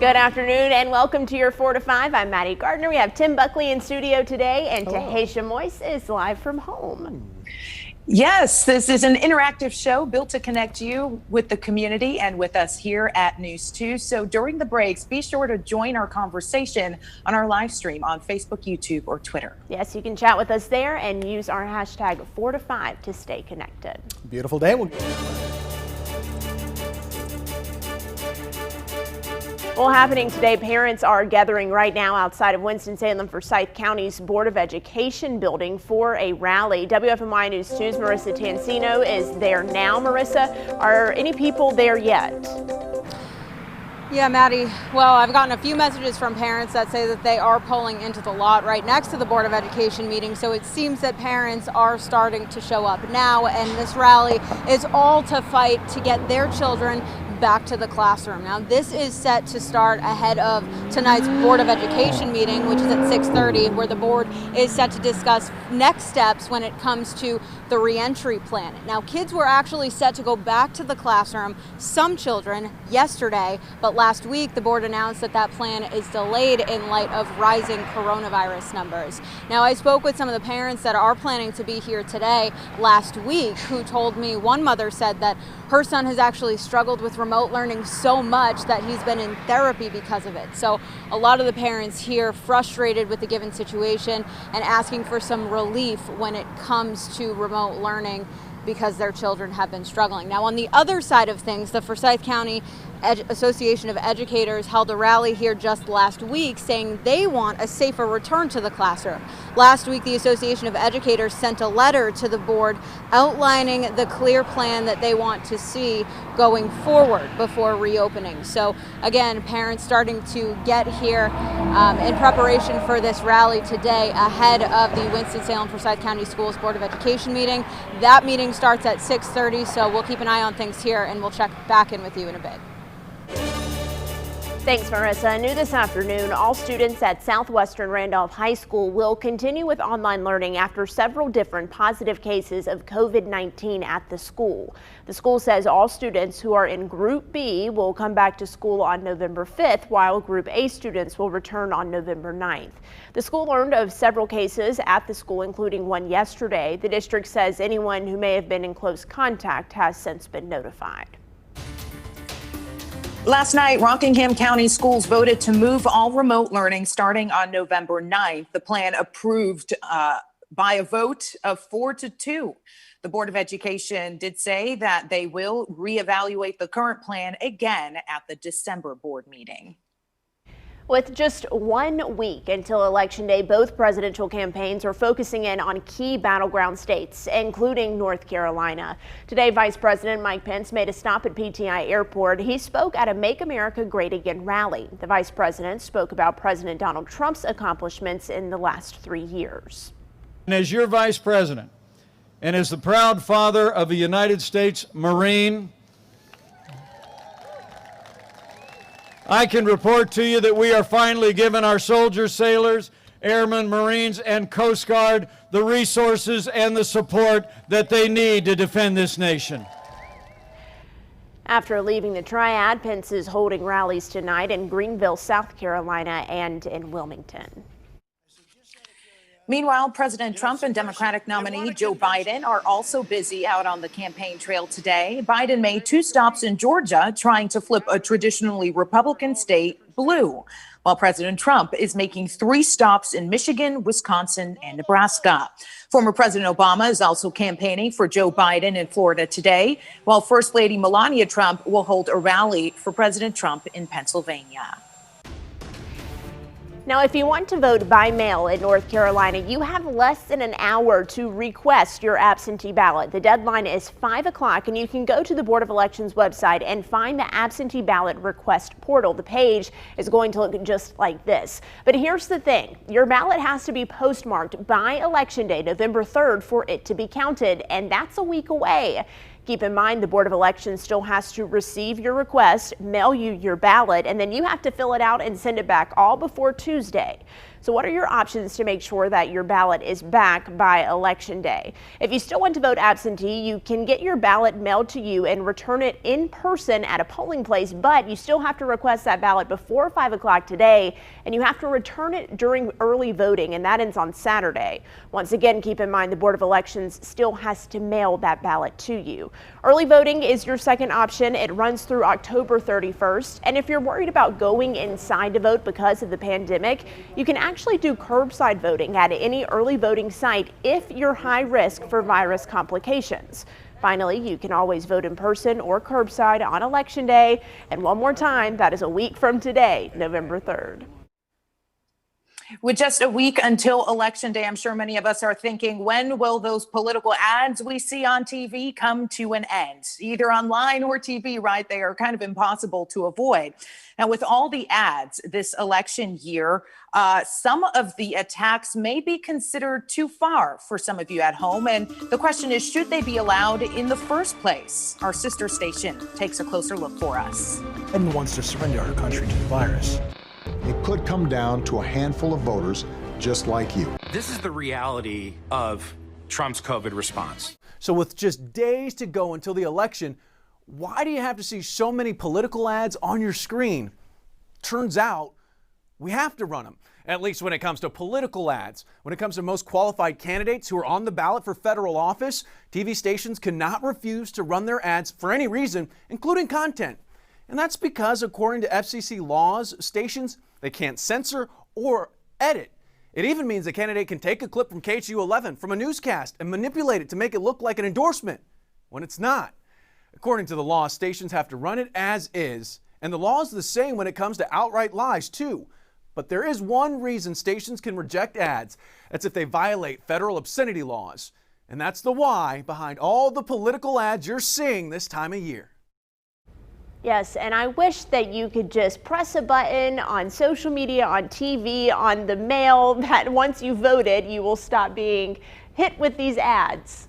Good afternoon and welcome to your 4 to 5. I'm Maddie Gardner. We have Tim Buckley in studio today and Tahisha Moise is live from home. Yes, this is an interactive show built to connect you with the community and with us here at News 2. So during the breaks, be sure to join our conversation on our live stream on Facebook, YouTube, or Twitter. Yes, you can chat with us there and use our hashtag 4 to 5 to stay connected. Beautiful day. Well, happening today, parents are gathering right now outside of Winston-Salem Forsyth County's Board of Education building for a rally. WFMY News 2's Marissa Tansino is there now. Marissa, are any people there yet? Yeah, Maddie. Well, I've gotten a few messages from parents that say that they are pulling into the lot right next to the Board of Education meeting. So it seems that parents are starting to show up now, and this rally is all to fight to get their children back to the classroom. Now, this is set to start ahead of tonight's Board of Education meeting, which is at 6:30, where the board is set to discuss next steps when it comes to the reentry plan. Now, kids were actually set to go back to the classroom, some children yesterday, but last week the board announced that that plan is delayed in light of rising coronavirus numbers. Now, I spoke with some of the parents that are planning to be here today last week, who told me, one mother said that her son has actually struggled with remote learning so much that he's been in therapy because of it. So a lot of the parents here frustrated with the given situation and asking for some relief when it comes to remote learning because their children have been struggling. Now, on the other side of things, the Forsyth County Association of Educators held a rally here just last week saying they want a safer return to the classroom. Last week, the Association of Educators sent a letter to the board outlining the clear plan that they want to see going forward before reopening. So again, parents starting to get here in preparation for this rally today ahead of the Winston-Salem Forsyth County Schools Board of Education meeting. That meeting starts at 6:30, so we'll keep an eye on things here and we'll check back in with you in a bit. Thanks, Marissa. New this afternoon, all students at Southwestern Randolph High School will continue with online learning after several different positive cases of COVID-19 at the school. The school says all students who are in Group B will come back to school on November 5th, while Group A students will return on November 9th. The school learned of several cases at the school, including one yesterday. The district says anyone who may have been in close contact has since been notified. Last night, Rockingham County schools voted to move all remote learning starting on November 9th. The plan approved by a vote of 4-2. The Board of Education did say that they will reevaluate the current plan again at the December board meeting. With just 1 week until Election Day, both presidential campaigns are focusing in on key battleground states, including North Carolina. Today, Vice President Mike Pence made a stop at PTI Airport. He spoke at a Make America Great Again rally. The Vice President spoke about President Donald Trump's accomplishments in the last 3 years. And as your Vice President, and as the proud father of a United States Marine, I can report to you that we are finally giving our soldiers, sailors, airmen, Marines, and Coast Guard the resources and the support that they need to defend this nation. After leaving the Triad, Pence is holding rallies tonight in Greenville, South Carolina, and in Wilmington. Meanwhile, President Trump and Democratic nominee Joe Biden are also busy out on the campaign trail today. Biden made 2 stops in Georgia, trying to flip a traditionally Republican state blue, while President Trump is making 3 stops in Michigan, Wisconsin, and Nebraska. Former President Obama is also campaigning for Joe Biden in Florida today, while First Lady Melania Trump will hold a rally for President Trump in Pennsylvania. Now, if you want to vote by mail in North Carolina, you have less than an hour to request your absentee ballot. The deadline is 5 o'clock, and you can go to the Board of Elections website and find the absentee ballot request portal. The page is going to look just like this. But here's the thing. Your ballot has to be postmarked by Election Day, November 3rd, for it to be counted, and that's a week away. Keep in mind, the Board of Elections still has to receive your request, mail you your ballot, and then you have to fill it out and send it back all before Tuesday. So what are your options to make sure that your ballot is back by Election Day? If you still want to vote absentee, you can get your ballot mailed to you and return it in person at a polling place, but you still have to request that ballot before 5 o'clock today, and you have to return it during early voting, and that ends on Saturday. Once again, keep in mind the Board of Elections still has to mail that ballot to you. Early voting is your second option. It runs through October 31st, and if you're worried about going inside to vote because of the pandemic, you can actually do curbside voting at any early voting site if you're high risk for virus complications. Finally, you can always vote in person or curbside on Election Day. And one more time, that is a week from today, November 3rd. With just a week until Election Day, I'm sure many of us are thinking, when will those political ads we see on TV come to an end? Either online or TV, right? They are kind of impossible to avoid. Now, with all the ads this election year, some of the attacks may be considered too far for some of you at home. And the question is, should they be allowed in the first place? Our sister station takes a closer look for us. Biden wants to surrender our country to the virus. It could come down to a handful of voters just like you. This is the reality of Trump's COVID response. So with just days to go until the election, why do you have to see so many political ads on your screen? Turns out we have to run them, at least when it comes to political ads. When it comes to most qualified candidates who are on the ballot for federal office, TV stations cannot refuse to run their ads for any reason, including content. And that's because, according to FCC laws, stations, they can't censor or edit. It even means a candidate can take a clip from KHU11 from a newscast and manipulate it to make it look like an endorsement when it's not. According to the law, stations have to run it as is, and the law is the same when it comes to outright lies, too. But there is one reason stations can reject ads. That's if they violate federal obscenity laws. And that's the why behind all the political ads you're seeing this time of year. Yes, and I wish that you could just press a button on social media, on TV, on the mail, that once you voted, you will stop being hit with these ads.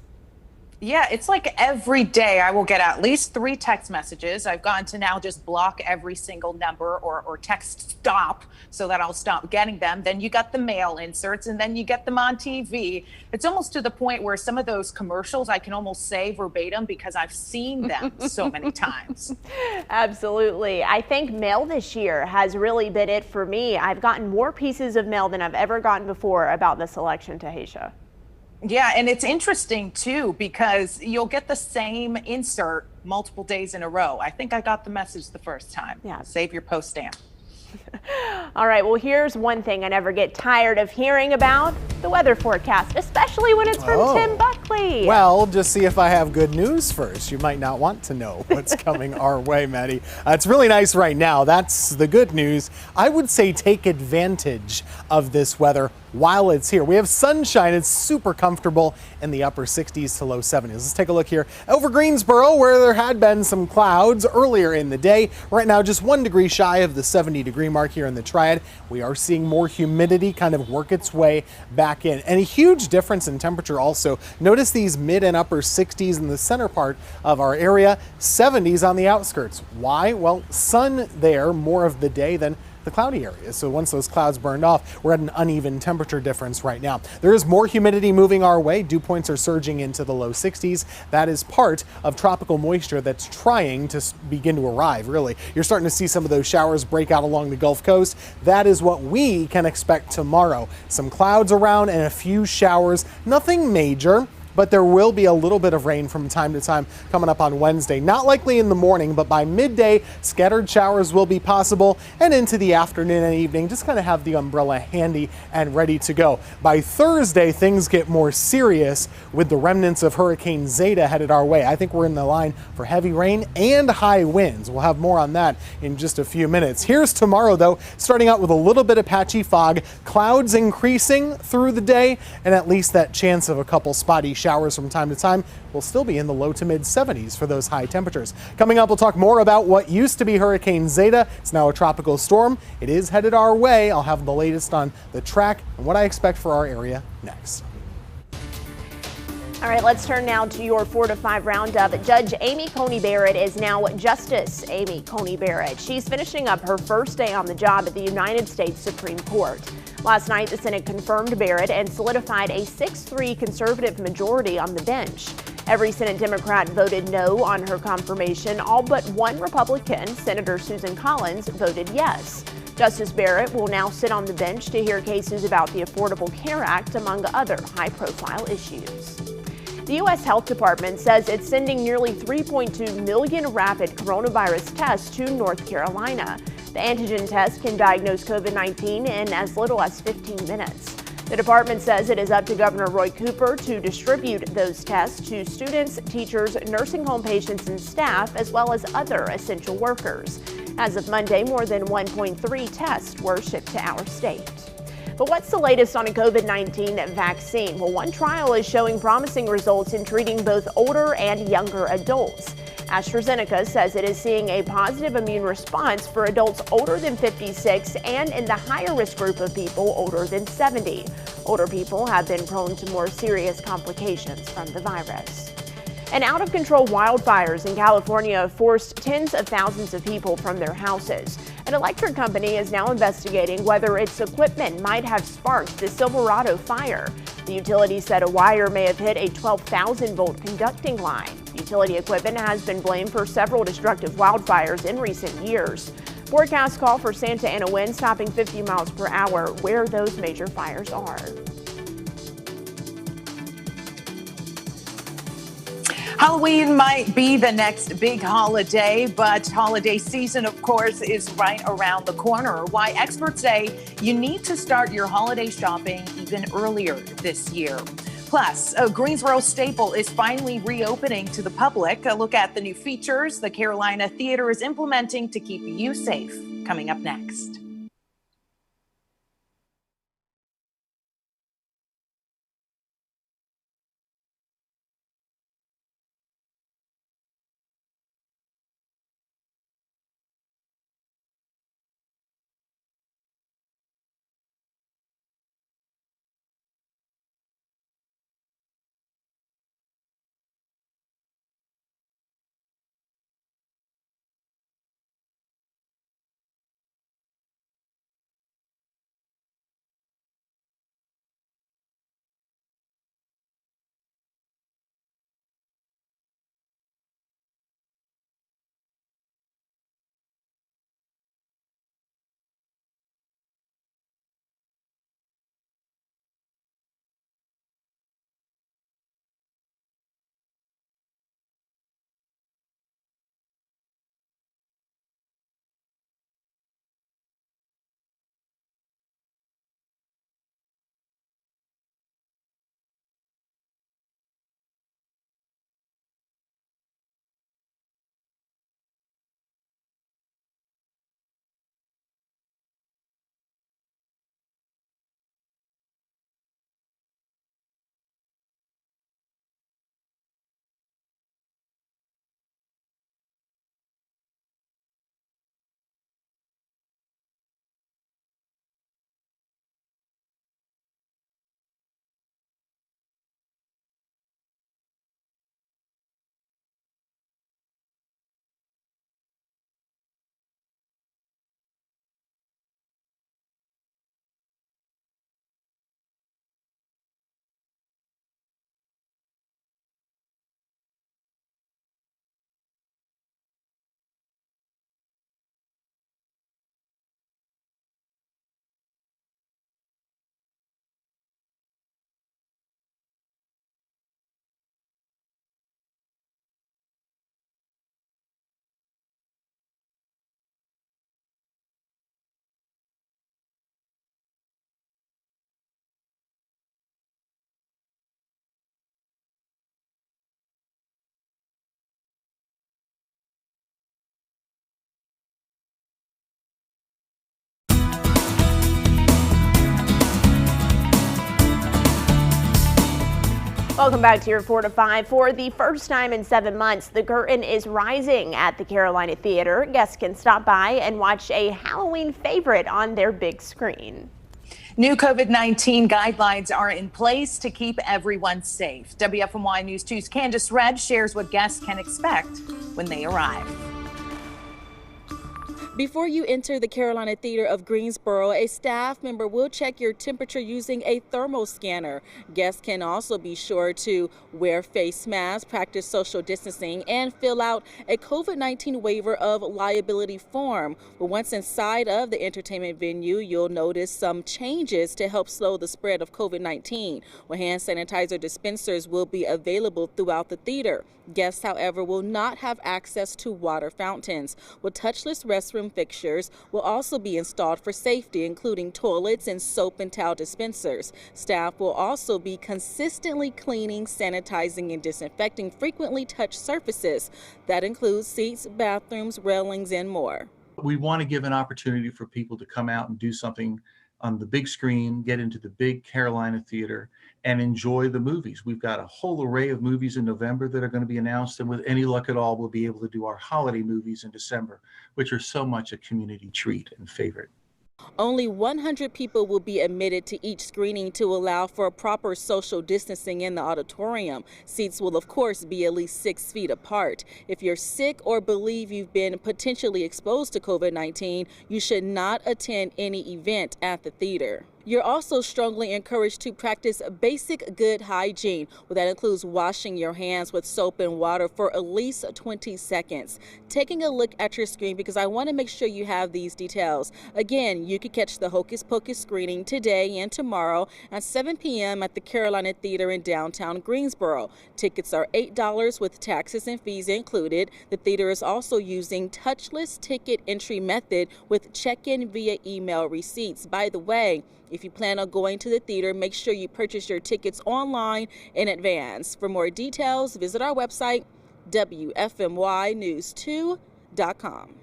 Yeah, it's like every day I will get at least 3 text messages. I've gone to now just block every single number or text stop so that I'll stop getting them. Then you got the mail inserts, and then you get them on TV. It's almost to the point where some of those commercials I can almost say verbatim because I've seen them so many times. Absolutely. I think mail this year has really been it for me. I've gotten more pieces of mail than I've ever gotten before about this election, Tahisha. Yeah, and it's interesting, too, because you'll get the same insert multiple days in a row. I think I got the message the first time. Yeah. Save your post stamp. All right, well, here's one thing I never get tired of hearing about, the weather forecast, especially when it's from Tim Buckley. Well, just see if I have good news first. You might not want to know what's coming our way, Maddie. It's really nice right now. That's the good news. I would say take advantage of this weather while it's here. We have sunshine. It's super comfortable in the upper 60s to low 70s. Let's take a look here over Greensboro, where there had been some clouds earlier in the day. Right now, just 1 degree shy of the 70-degree mark here in the Triad. We are seeing more humidity kind of work its way back in, and a huge difference in temperature also. Notice these mid and upper 60s in the center part of our area, 70s on the outskirts. Why? Well, sun there more of the day than the cloudy areas. So once those clouds burned off, we're at an uneven temperature difference right now. There is more humidity moving our way. Dew points are surging into the low 60s. That is part of tropical moisture that's trying to begin to arrive, really. You're starting to see some of those showers break out along the Gulf Coast. That is what we can expect tomorrow. Some clouds around and a few showers. Nothing major, but there will be a little bit of rain from time to time coming up on Wednesday. Not likely in the morning, but by midday, scattered showers will be possible, and into the afternoon and evening, just kind of have the umbrella handy and ready to go. By Thursday, things get more serious with the remnants of Hurricane Zeta headed our way. I think we're in the line for heavy rain and high winds. We'll have more on that in just a few minutes. Here's tomorrow, though, starting out with a little bit of patchy fog, clouds increasing through the day, and at least that chance of a couple spotty showers from time to time. Will still be in the low to mid 70s for those high temperatures. Coming up, we'll talk more about what used to be Hurricane Zeta. It's now a tropical storm. It is headed our way. I'll have the latest on the track and what I expect for our area next. All right, let's turn now to your 4 to 5 roundup. Judge Amy Coney Barrett is now Justice Amy Coney Barrett. She's finishing up her first day on the job at the United States Supreme Court. Last night, the Senate confirmed Barrett and solidified a 6-3 conservative majority on the bench. Every Senate Democrat voted no on her confirmation. All but one Republican, Senator Susan Collins, voted yes. Justice Barrett will now sit on the bench to hear cases about the Affordable Care Act, among other high-profile issues. The U.S. Health Department says it's sending nearly 3.2 million rapid coronavirus tests to North Carolina. The antigen test can diagnose COVID-19 in as little as 15 minutes. The department says it is up to Governor Roy Cooper to distribute those tests to students, teachers, nursing home patients, and staff, as well as other essential workers. As of Monday, more than 1.3 tests were shipped to our state. But what's the latest on a COVID-19 vaccine? Well, one trial is showing promising results in treating both older and younger adults. AstraZeneca says it is seeing a positive immune response for adults older than 56 and in the higher risk group of people older than 70. Older people have been prone to more serious complications from the virus. And out-of-control wildfires in California have forced tens of thousands of people from their houses. An electric company is now investigating whether its equipment might have sparked the Silverado fire. The utility said a wire may have hit a 12,000-volt conducting line. Utility equipment has been blamed for several destructive wildfires in recent years. Forecasts call for Santa Ana winds topping 50 miles per hour where those major fires are. Halloween might be the next big holiday, but holiday season, of course, is right around the corner. Why experts say you need to start your holiday shopping even earlier this year. Plus, a Greensboro staple is finally reopening to the public. A look at the new features the Carolina Theater is implementing to keep you safe. Coming up next. Welcome back to your 4 to 5. For the first time in 7 months, the curtain is rising at the Carolina Theater. Guests can stop by and watch a Halloween favorite on their big screen. New COVID-19 guidelines are in place to keep everyone safe. WFMY News 2's Candace Red shares what guests can expect when they arrive. Before you enter the Carolina Theater of Greensboro, a staff member will check your temperature using a thermal scanner. Guests can also be sure to wear face masks, practice social distancing, and fill out a COVID-19 waiver of liability form. But once inside of the entertainment venue, you'll notice some changes to help slow the spread of COVID-19. Well, hand sanitizer dispensers will be available throughout the theater. Guests, however, will not have access to water fountains. Well, touchless restroom fixtures will also be installed for safety, including toilets and soap and towel dispensers. Staff will also be consistently cleaning, sanitizing, and disinfecting frequently touched surfaces. That includes seats, bathrooms, railings, and more. We want to give an opportunity for people to come out and do something on the big screen, get into the big Carolina Theater, and enjoy the movies. We've got a whole array of movies in November that are going to be announced, and with any luck at all, we'll be able to do our holiday movies in December, which are so much a community treat and favorite. Only 100 people will be admitted to each screening to allow for proper social distancing in the auditorium. Seats will, of course, be at least 6 feet apart. If you're sick or believe you've been potentially exposed to COVID-19, you should not attend any event at the theater. You're also strongly encouraged to practice basic good hygiene. Well, that includes washing your hands with soap and water for at least 20 seconds. Taking a look at your screen, because I want to make sure you have these details. Again, you can catch the Hocus Pocus screening today and tomorrow at 7 p.m. at the Carolina Theater in downtown Greensboro. Tickets are $8 with taxes and fees included. The theater is also using touchless ticket entry method with check-in via email receipts. By the way, if you plan on going to the theater, make sure you purchase your tickets online in advance. For more details, visit our website, WFMYnews2.com.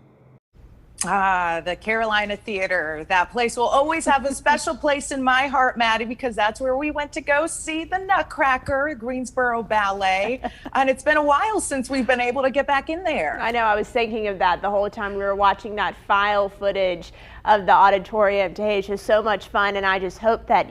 The Carolina Theater. That place will always have a special place in my heart, Maddie, because that's where we went to go see the Nutcracker, Greensboro Ballet. And it's been a while since we've been able to get back in there. I know, I was thinking of that the whole time we were watching that file footage of the auditorium. It's just so much fun, and I just hope that,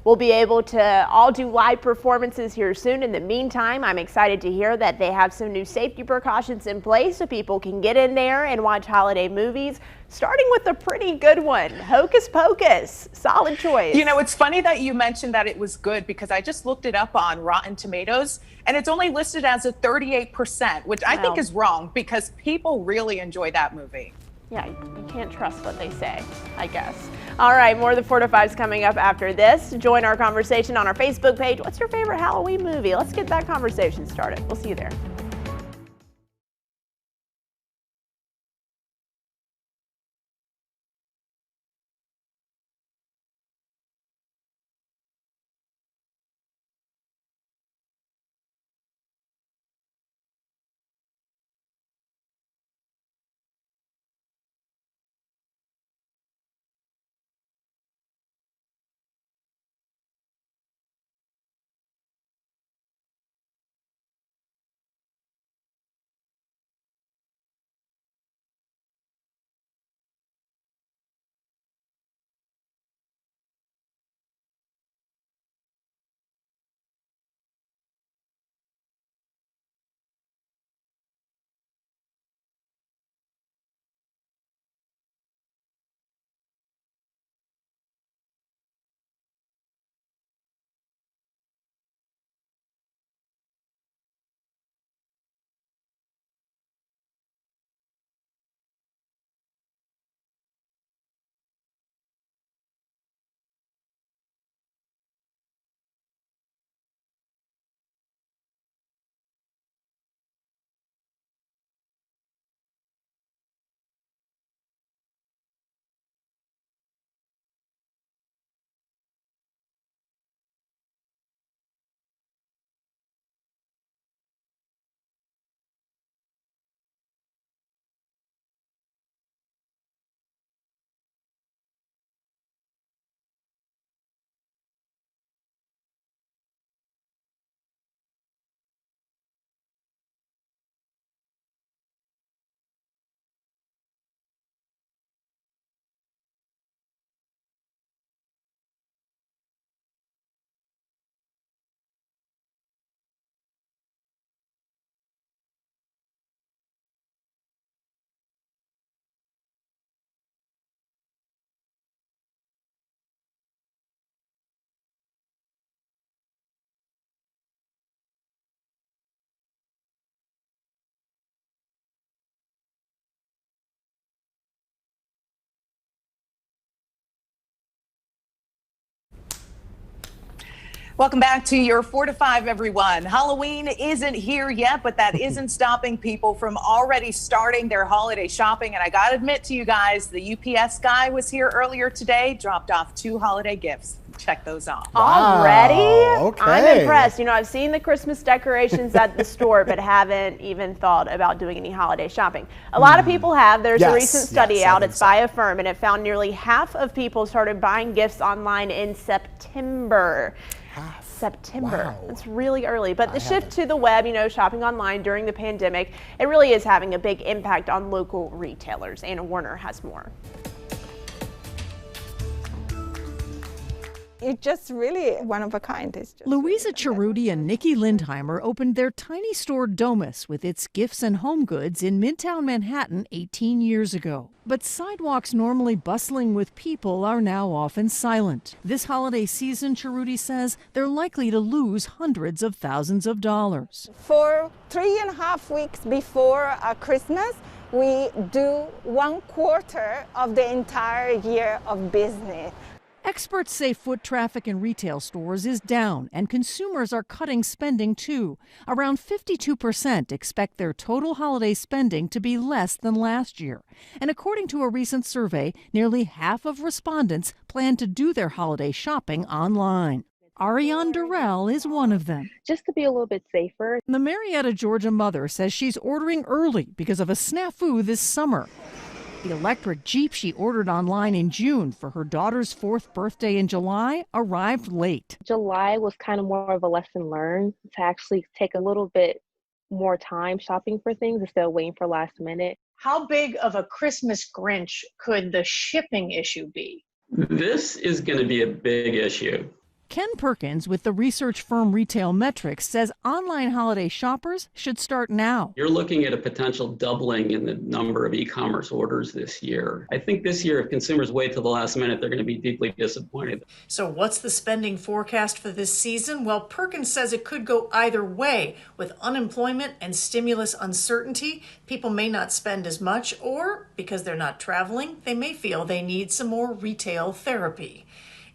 we'll be able to all do live performances here soon. In the meantime, I'm excited to hear that they have some new safety precautions in place so people can get in there and watch holiday movies, starting with a pretty good one, Hocus Pocus. Solid choice. It's funny that you mentioned that it was good, because I just looked it up on Rotten Tomatoes, and it's only listed as a 38%, which I think is wrong, because people really enjoy that movie. Yeah, you can't trust what they say, I guess. All right, more of the 4 to 5's coming up after this. Join our conversation on our Facebook page. What's your favorite Halloween movie? Let's get that conversation started. We'll see you there. Welcome back to your 4 to 5, everyone. Halloween isn't here yet, but that isn't stopping people from already starting their holiday shopping. And I got to admit to you guys, the UPS guy was here earlier today, dropped off 2 holiday gifts. Check those off. Wow, already? Okay. I'm impressed. You know, I've seen the Christmas decorations at the store, but haven't even thought about doing any holiday shopping. A lot of people have. There's a recent study out. It's by a firm, and it found nearly half of people started buying gifts online in September. September. Wow. It's really early. But the shift to the web, you know, shopping online during the pandemic, it really is having a big impact on local retailers. Anna Warner has more. It's just really one of a kind. It's just Louisa Cerruti and Nikki Lindheimer opened their tiny store Domus with its gifts and home goods in Midtown Manhattan 18 years ago. But sidewalks normally bustling with people are now often silent. This holiday season, Cerruti says, they're likely to lose hundreds of thousands of dollars. for 3.5 weeks before Christmas, we do 1/4 of the entire year of business. Experts say foot traffic in retail stores is down, and consumers are cutting spending too. Around 52% expect their total holiday spending to be less than last year. And according to a recent survey, nearly half of respondents plan to do their holiday shopping online. Ariane Durrell is one of them. Just to be a little bit safer. The Marietta, Georgia mother says she's ordering early because of a snafu this summer. The electric Jeep she ordered online in June for her daughter's 4th birthday in July arrived late. July was kind of more of a lesson learned to actually take a little bit more time shopping for things instead of waiting for last minute. How big of a Christmas Grinch could the shipping issue be? This is going to be a big issue. Ken Perkins with the research firm Retail Metrics says online holiday shoppers should start now. You're looking at a potential doubling in the number of e-commerce orders this year. I think this year, if consumers wait till the last minute, they're going to be deeply disappointed. So what's the spending forecast for this season? Well, Perkins says it could go either way. With unemployment and stimulus uncertainty, people may not spend as much, or because they're not traveling, they may feel they need some more retail therapy.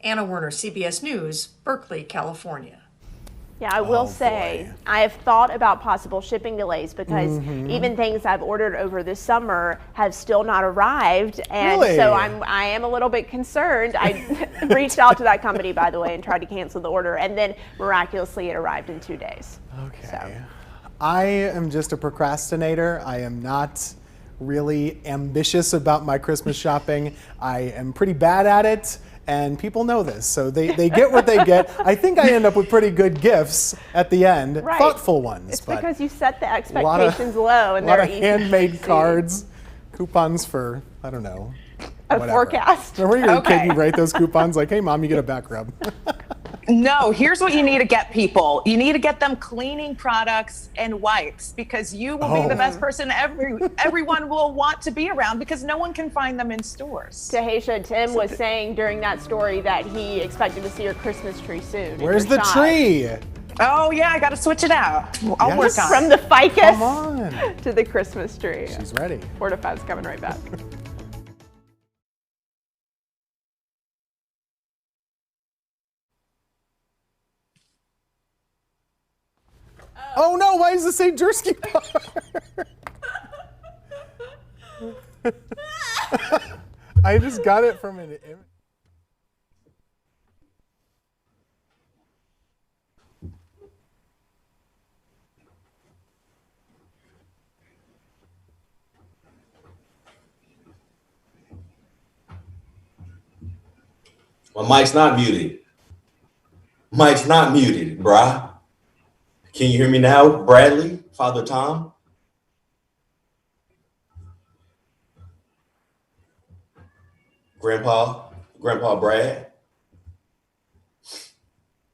Anna Werner, CBS News, Berkeley, California. Yeah, I will say, I have thought about possible shipping delays because even things I've ordered over the summer have still not arrived. And so I am a little bit concerned. I reached out to that company, by the way, and tried to cancel the order. And then miraculously it arrived in 2 days. Okay. So. I am just a procrastinator. I am not really ambitious about my Christmas shopping. I am pretty bad at it. And people know this, so they get what they get. I think I end up with pretty good gifts at the end, thoughtful ones. It's because you set the expectations low, and a lot they're of easy handmade cards, coupons for, I don't know, whatever. Forecast. Remember when you were a kid, you write those coupons like, hey mom, you get a back rub. No, here's what you need to get people. You need to get them cleaning products and wipes, because you will be the best person everyone will want to be around, because no one can find them in stores. Tahisha, Tim was saying during that story that he expected to see your Christmas tree soon. Where's the tree? Oh yeah, I got to switch it out. I'll work on it. From the ficus to the Christmas tree. She's ready. 4 to 5's coming right back. Oh no, why does it say Jersey bar? I just got it from an image. My mic's not muted. Mic's not muted, bruh. Can you hear me now, Bradley, Father Tom? Grandpa Brad?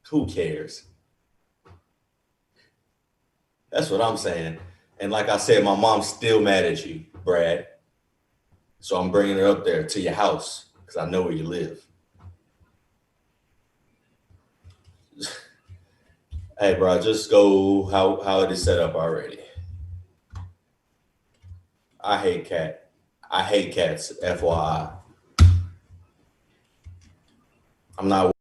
Who cares? That's what I'm saying. And like I said, my mom's still mad at you, Brad. So I'm bringing her up there to your house because I know where you live. Hey, bro, just go how it is set up already. I hate cats, FYI. I'm not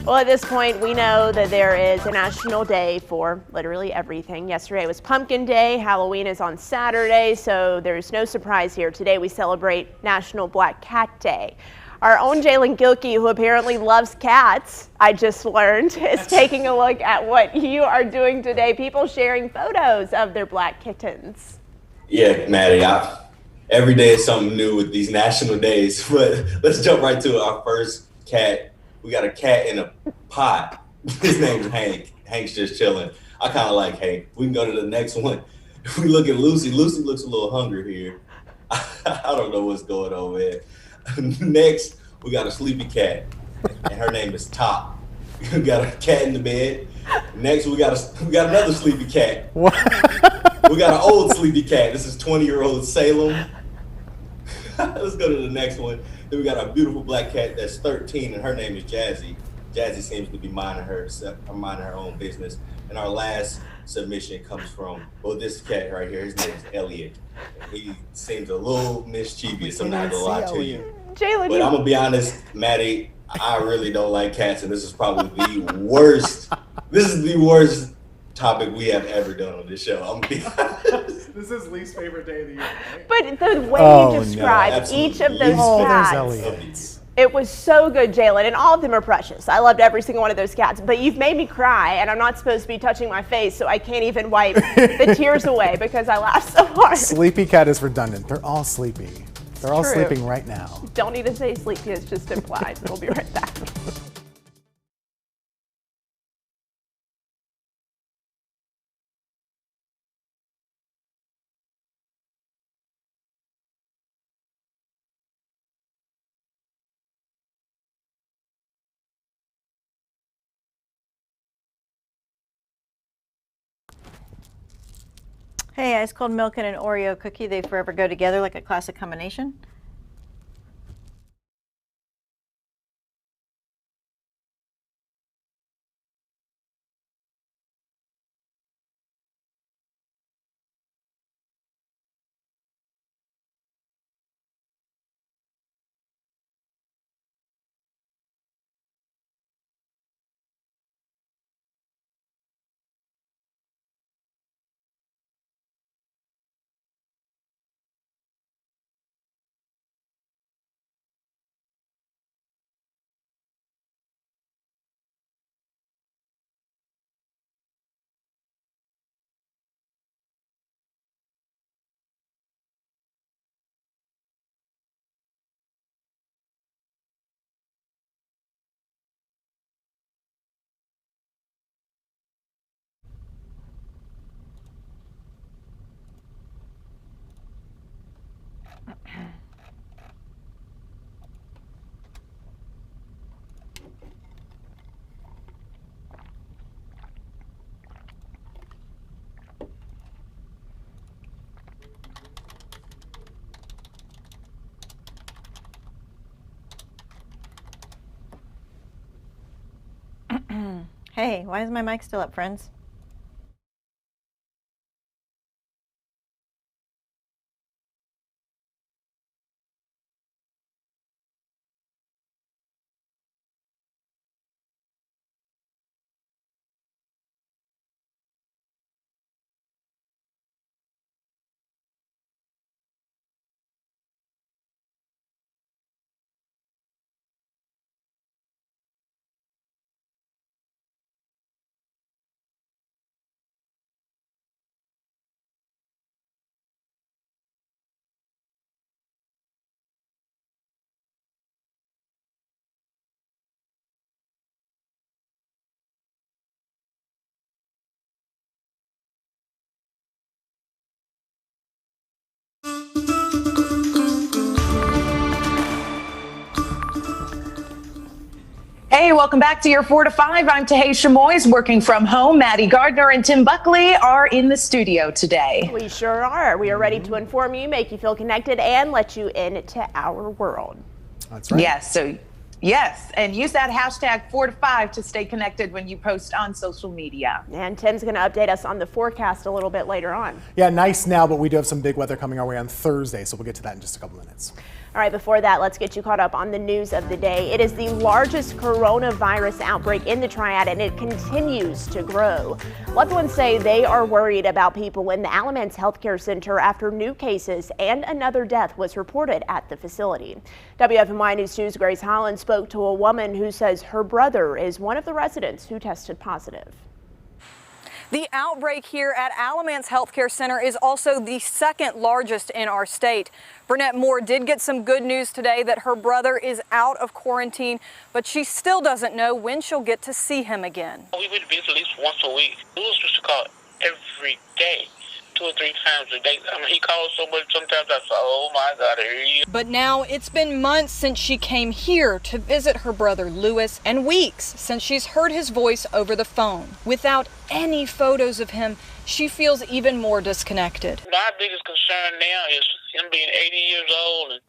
Well, at this point, we know that there is a national day for literally everything. Yesterday was Pumpkin Day. Halloween is on Saturday, so there's no surprise here. Today we celebrate National Black Cat Day. Our own Jalen Gilkey, who apparently loves cats, I just learned, is taking a look at what you are doing today. People sharing photos of their black kittens. Yeah, Maddie, every day is something new with these national days, but let's jump right to our first cat. We got a cat in a pot. His name's Hank. Hank's just chilling. I kind of like Hank. We can go to the next one. If we look at Lucy, Lucy looks a little hungry here. I don't know what's going on, man. Next, we got a sleepy cat, and her name is Top. We got a cat in the bed. Next, we got another sleepy cat. What? We got an old sleepy cat. This is 20-year-old Salem. Let's go to the next one. Then we got a beautiful black cat that's 13, and her name is Jazzy. Jazzy seems to be minding her own business. And our last submission comes from, this cat right here. His name is Elliot. He seems a little mischievous. I'm not gonna lie to you. Jalen, but I'm gonna be honest, Maddie. I really don't like cats, and this is probably the worst. This is the worst topic we have ever done on this show. I'm gonna be honest. This is least favorite day of the year, right? But the way you described each of those cats, it was so good, Jalen, and all of them are precious. I loved every single one of those cats, but you've made me cry, and I'm not supposed to be touching my face, so I can't even wipe the tears away because I laughed so hard. Sleepy cat is redundant. They're all sleepy. They're all sleeping right now. Don't need to say sleepy, it's just implied. We'll be right back. Hey, ice cold milk and an Oreo cookie, they forever go together like a classic combination. Hey, why is my mic still up, friends? Hey, welcome back to your 4 to 5. I'm Tahisha Moyes, working from home. Maddie Gardner and Tim Buckley are in the studio today. We sure are. We are ready to inform you, make you feel connected, and let you into our world. That's right. Yes, and use that hashtag 4 to 5 to stay connected when you post on social media. And Tim's going to update us on the forecast a little bit later on. Yeah, nice now, but we do have some big weather coming our way on Thursday, so we'll get to that in just a couple minutes. All right, before that, let's get you caught up on the news of the day. It is the largest coronavirus outbreak in the Triad, and it continues to grow. Loved ones say they are worried about people in the Alamance Healthcare Center after new cases and another death was reported at the facility. WFMY News 2's Grace Holland spoke to a woman who says her brother is one of the residents who tested positive. The outbreak here at Alamance Healthcare Center is also the second largest in our state. Burnett Moore did get some good news today that her brother is out of quarantine, but she still doesn't know when she'll get to see him again. We would visit at least once a week. Louis used to call every day, 2 or 3 times a day. I mean, he calls so much sometimes I say, oh my God, here he is. But now it's been months since she came here to visit her brother Louis, and weeks since she's heard his voice over the phone. Without any photos of him, she feels even more disconnected. My biggest concern now is him being 80 years old and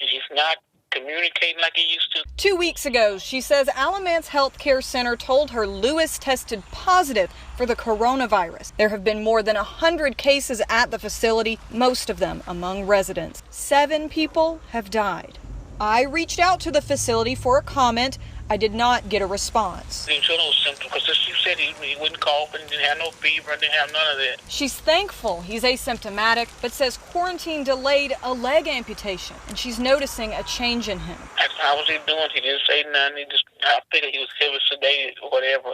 he's not communicating like he used to. 2 weeks ago, she says Alamance Healthcare Center told her Louis tested positive for the coronavirus. There have been more than 100 cases at the facility, most of them among residents. 7 people have died. I reached out to the facility for a comment. I did not get a response. He didn't show no symptoms because she said he wouldn't cough and didn't have no fever and didn't have none of that. She's thankful he's asymptomatic, but says quarantine delayed a leg amputation, and she's noticing a change in him. How was he doing? He didn't say nothing. I figured he was heavily sedated or whatever,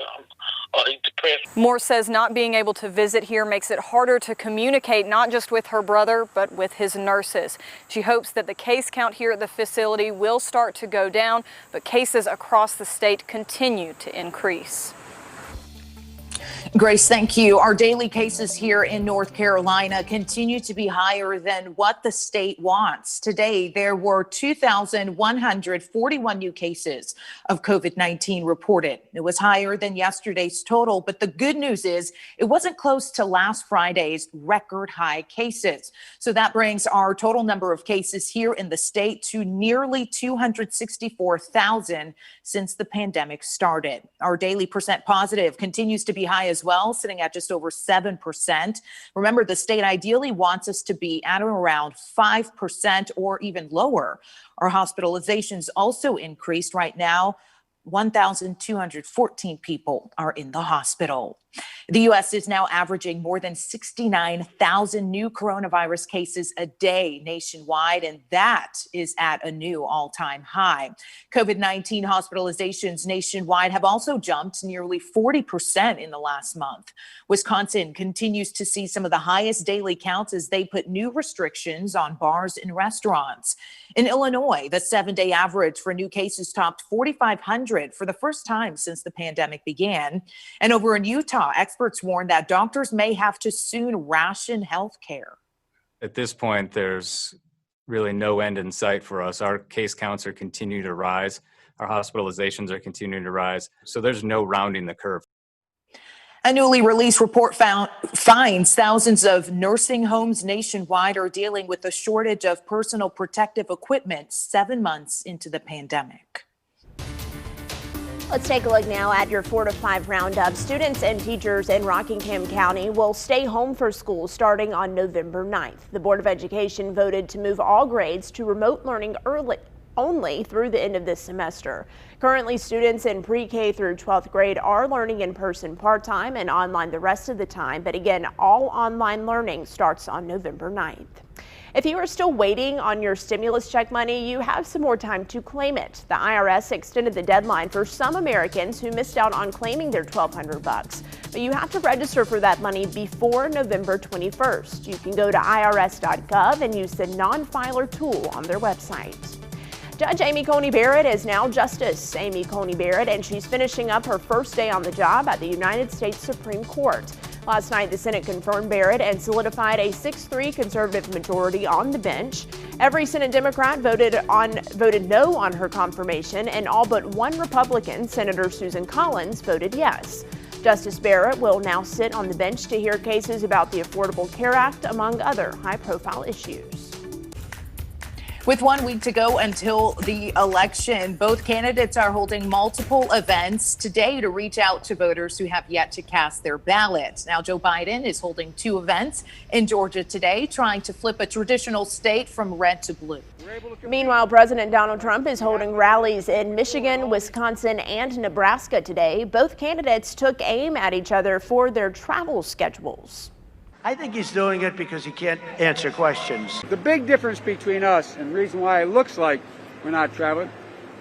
or depressed. Moore says not being able to visit here makes it harder to communicate, not just with her brother, but with his nurses. She hopes that the case count here at the facility will start to go down, but cases across the state continue to increase. Grace, thank you. Our daily cases here in North Carolina continue to be higher than what the state wants. Today, there were 2,141 new cases of COVID-19 reported. It was higher than yesterday's total, but the good news is it wasn't close to last Friday's record high cases. So that brings our total number of cases here in the state to nearly 264,000 since the pandemic started. Our daily percent positive continues to be high as well, sitting at just over 7%. Remember, the state ideally wants us to be at around 5% or even lower. Our hospitalizations also increased. Right now, 1,214 people are in the hospital. The U.S. is now averaging more than 69,000 new coronavirus cases a day nationwide, and that is at a new all-time high. COVID-19 hospitalizations nationwide have also jumped nearly 40% in the last month. Wisconsin continues to see some of the highest daily counts as they put new restrictions on bars and restaurants. In Illinois, the 7-day average for new cases topped 4,500 for the first time since the pandemic began. And over in Utah, experts warn that doctors may have to soon ration health care. At this point, there's really no end in sight for us. Our case counts are continuing to rise. Our hospitalizations are continuing to rise. So there's no rounding the curve. A newly released report finds thousands of nursing homes nationwide are dealing with a shortage of personal protective equipment 7 months into the pandemic. Let's take a look now at your 4 to 5 roundup. Students and teachers in Rockingham County will stay home for school starting on November 9th. The Board of Education voted to move all grades to remote learning only through the end of this semester. Currently, students in pre-K through 12th grade are learning in person part-time and online the rest of the time. But again, all online learning starts on November 9th. If you are still waiting on your stimulus check money, you have some more time to claim it. The IRS extended the deadline for some Americans who missed out on claiming their $1,200. But you have to register for that money before November 21st. You can go to irs.gov and use the non-filer tool on their website. Judge Amy Coney Barrett is now Justice Amy Coney Barrett, and she's finishing up her first day on the job at the United States Supreme Court. Last night, the Senate confirmed Barrett and solidified a 6-3 conservative majority on the bench. Every Senate Democrat voted no on her confirmation, and all but one Republican, Senator Susan Collins, voted yes. Justice Barrett will now sit on the bench to hear cases about the Affordable Care Act, among other high-profile issues. With 1 week to go until the election, both candidates are holding multiple events today to reach out to voters who have yet to cast their ballots. Now, Joe Biden is holding 2 events in Georgia today, trying to flip a traditional state from red to blue. Meanwhile, President Donald Trump is holding rallies in Michigan, Wisconsin, and Nebraska today. Both candidates took aim at each other for their travel schedules. I think he's doing it because he can't answer questions. The big difference between us and the reason why it looks like we're not traveling,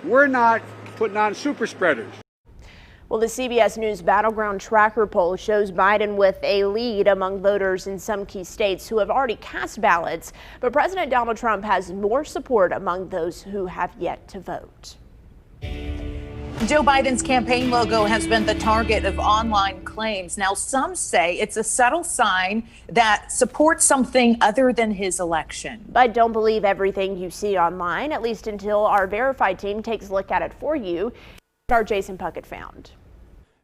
we're not putting on super spreaders. Well, the CBS News Battleground Tracker poll shows Biden with a lead among voters in some key states who have already cast ballots. But President Donald Trump has more support among those who have yet to vote. Joe Biden's campaign logo has been the target of online claims. Now, some say it's a subtle sign that supports something other than his election. But don't believe everything you see online, at least until our verified team takes a look at it for you. Our Jason Puckett found.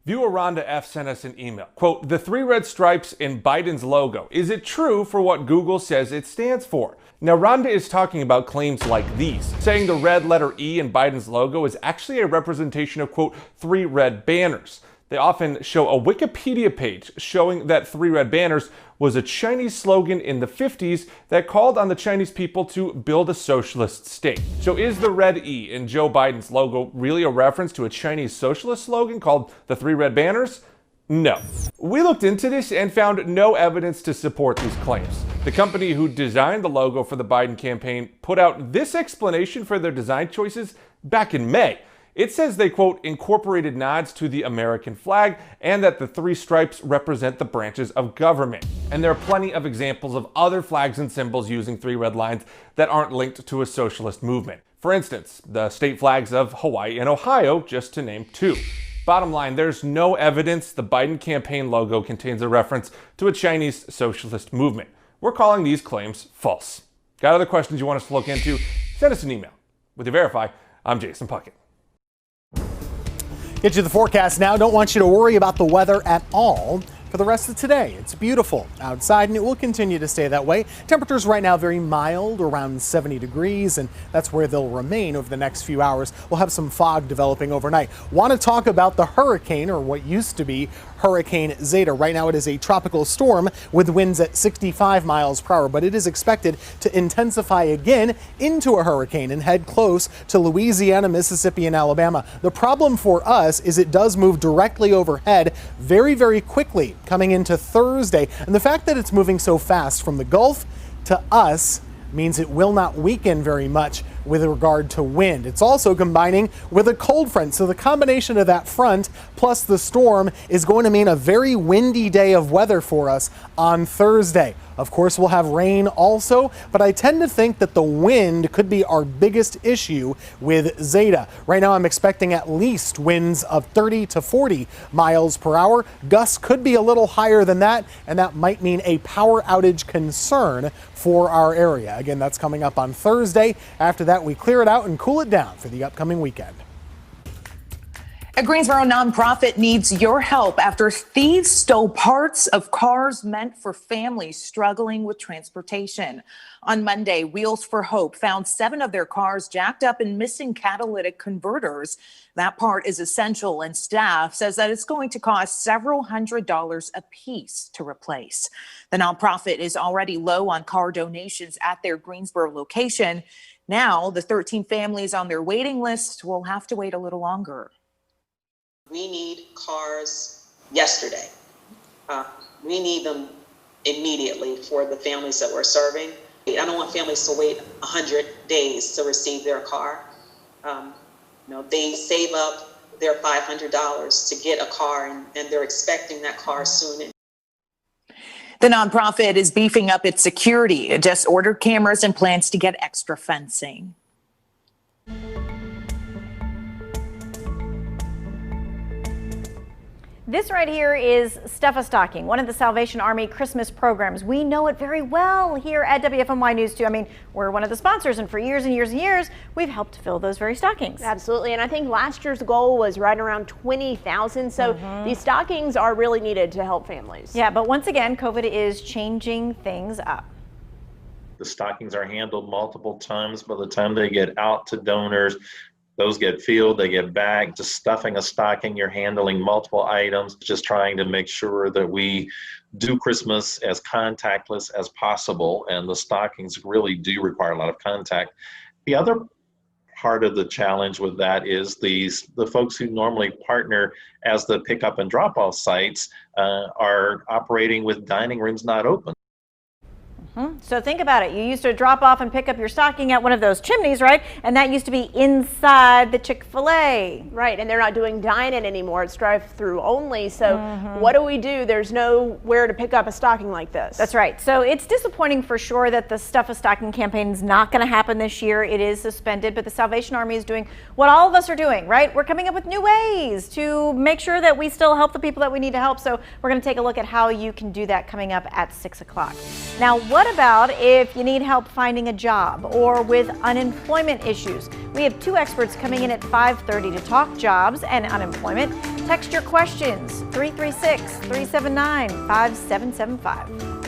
Viewer Rhonda F. sent us an email. Quote, the 3 red stripes in Biden's logo. Is it true for what Google says it stands for? Now, Rhonda is talking about claims like these, saying the red letter E in Biden's logo is actually a representation of, quote, 3 red banners. They often show a Wikipedia page showing that 3 red banners was a Chinese slogan in the 50s that called on the Chinese people to build a socialist state. So is the red E in Joe Biden's logo really a reference to a Chinese socialist slogan called the 3 red banners? No. We looked into this and found no evidence to support these claims. The company who designed the logo for the Biden campaign put out this explanation for their design choices back in May. It says they, quote, incorporated nods to the American flag and that the 3 stripes represent the branches of government. And there are plenty of examples of other flags and symbols using 3 red lines that aren't linked to a socialist movement. For instance, the state flags of Hawaii and Ohio, just to name 2. Bottom line, there's no evidence the Biden campaign logo contains a reference to a Chinese socialist movement. We're calling these claims false. Got other questions you want us to look into? Send us an email. With your Verify, I'm Jason Puckett. Get you the forecast now. Don't want you to worry about the weather at all for the rest of today. It's beautiful outside and it will continue to stay that way. Temperatures right now very mild, around 70 degrees, and that's where they'll remain over the next few hours. We'll have some fog developing overnight. Want to talk about the hurricane, or what used to be Hurricane Zeta. Right now it is a tropical storm with winds at 65 miles per hour, but it is expected to intensify again into a hurricane and head close to Louisiana, Mississippi, and Alabama. The problem for us is it does move directly overhead very, very quickly coming into Thursday. And the fact that it's moving so fast from the Gulf to us means it will not weaken very much with regard to wind. It's also combining with a cold front. So the combination of that front plus the storm is going to mean a very windy day of weather for us on Thursday. Of course, we'll have rain also, but I tend to think that the wind could be our biggest issue with Zeta. Right now, I'm expecting at least winds of 30 to 40 miles per hour. Gusts could be a little higher than that, and that might mean a power outage concern for our area. Again, that's coming up on Thursday. After that, we clear it out and cool it down for the upcoming weekend. A Greensboro nonprofit needs your help after thieves stole parts of cars meant for families struggling with transportation. On Monday, Wheels for Hope found 7 of their cars jacked up and missing catalytic converters. That part is essential, and staff says that it's going to cost several $100s a piece to replace. The nonprofit is already low on car donations at their Greensboro location. Now, the 13 families on their waiting list will have to wait a little longer. We need cars yesterday. We need them immediately for the families that we're serving. I don't want families to wait 100 days to receive their car. They save up their $500 to get a car, and they're expecting that car soon. The nonprofit is beefing up its security. It just ordered cameras and plans to get extra fencing. This right here is Stuff a Stocking, one of the Salvation Army Christmas programs. We know it very well here at WFMY News 2. I mean, we're one of the sponsors, and for years and years and years, we've helped fill those very stockings. Absolutely, and I think last year's goal was right around 20,000, so these stockings are really needed to help families. Yeah, but once again, COVID is changing things up. The stockings are handled multiple times. By the time they get out to donors, those get filled, they get bagged. Just stuffing a stocking, you're handling multiple items, just trying to make sure that we do Christmas as contactless as possible. And the stockings really do require a lot of contact. The other part of the challenge with that is the folks who normally partner as the pickup and drop off sites are operating with dining rooms not open. So think about it. You used to drop off and pick up your stocking at one of those chimneys, right? And that used to be inside the Chick-fil-A. Right, and they're not doing dine-in anymore. It's drive-through only. So what do? There's nowhere to pick up a stocking like this. That's right. So it's disappointing for sure that the Stuff a Stocking campaign is not going to happen this year. It is suspended, but the Salvation Army is doing what all of us are doing, right? We're coming up with new ways to make sure that we still help the people that we need to help. So we're going to take a look at how you can do that coming up at 6 o'clock. Now, what about if you need help finding a job or with unemployment issues? We have two experts coming in at 5:30 to talk jobs and unemployment. Text your questions 336-379-5775.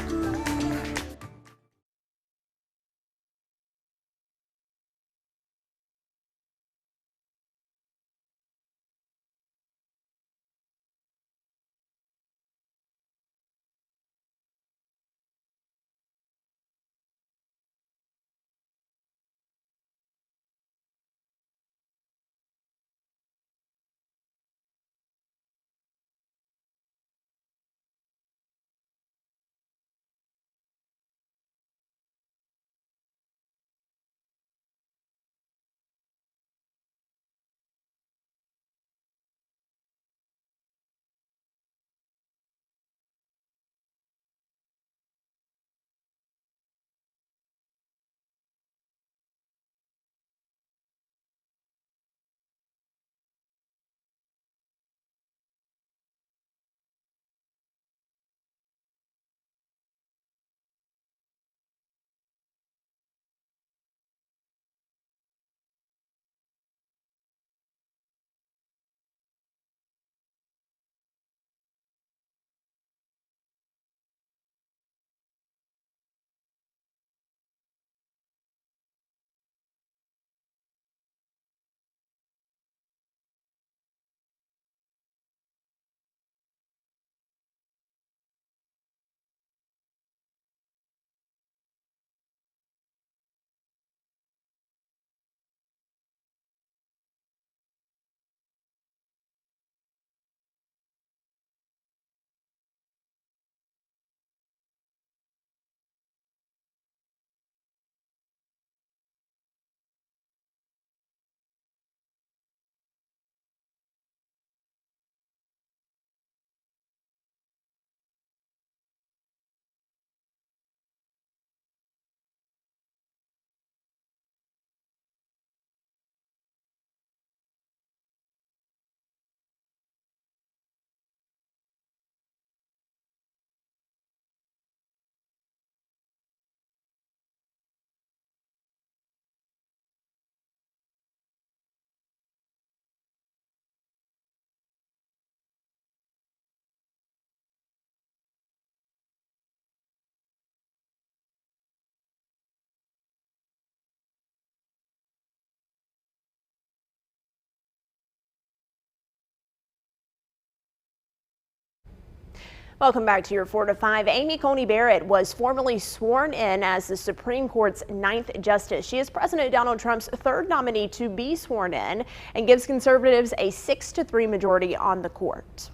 Welcome back to your 4 to 5. Amy Coney Barrett was formally sworn in as the Supreme Court's 9th justice. She is President Donald Trump's third nominee to be sworn in and gives conservatives a 6-3 majority on the court.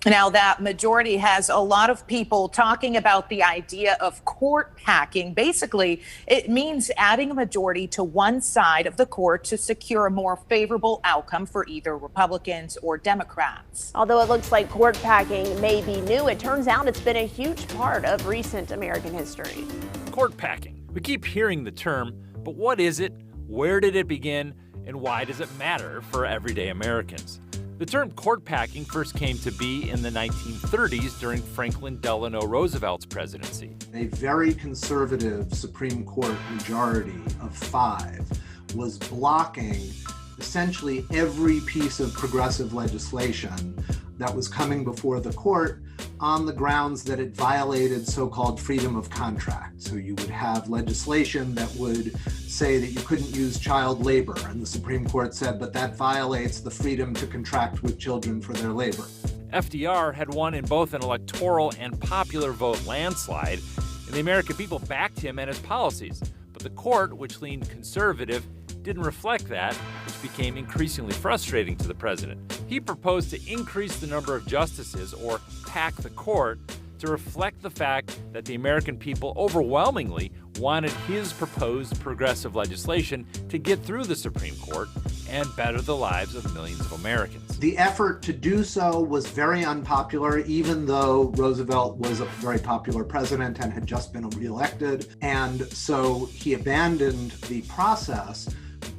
Now, that majority has a lot of people talking about the idea of court packing. Basically, it means adding a majority to one side of the court to secure a more favorable outcome for either Republicans or Democrats. Although it looks like court packing may be new, it turns out it's been a huge part of recent American history. Court packing. We keep hearing the term, but what is it? Where did it begin? And why does it matter for everyday Americans? The term court packing first came to be in the 1930s during Franklin Delano Roosevelt's presidency. A very conservative Supreme Court majority of 5 was blocking essentially every piece of progressive legislation that was coming before the court on the grounds that it violated so-called freedom of contract. So you would have legislation that would say that you couldn't use child labor, and the Supreme Court said, but that violates the freedom to contract with children for their labor. FDR had won in both an electoral and popular vote landslide, and the American people backed him and his policies. But the court, which leaned conservative, didn't reflect that, which became increasingly frustrating to the president. He proposed to increase the number of justices, or pack the court, to reflect the fact that the American people overwhelmingly wanted his proposed progressive legislation to get through the Supreme Court and better the lives of millions of Americans. The effort to do so was very unpopular, even though Roosevelt was a very popular president and had just been reelected. And so he abandoned the process,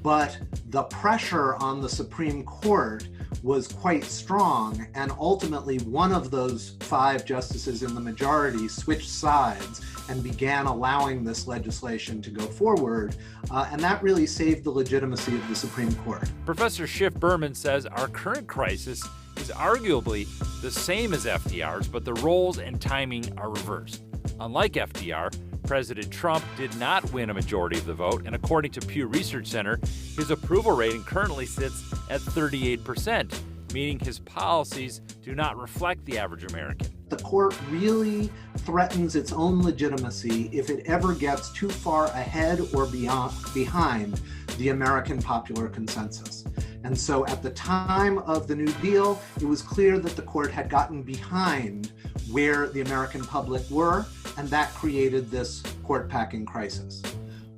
but the pressure on the Supreme Court was quite strong, and ultimately one of those 5 justices in the majority switched sides and began allowing this legislation to go forward, and that really saved the legitimacy of the Supreme Court. Professor Schiff Berman says our current crisis is arguably the same as FDR's, but the roles and timing are reversed. Unlike FDR, President Trump did not win a majority of the vote, and according to Pew Research Center, his approval rating currently sits at 38%, meaning his policies do not reflect the average American. The court really threatens its own legitimacy if it ever gets too far ahead or behind the American popular consensus. And so at the time of the New Deal, it was clear that the court had gotten behind where the American public were, and that created this court-packing crisis.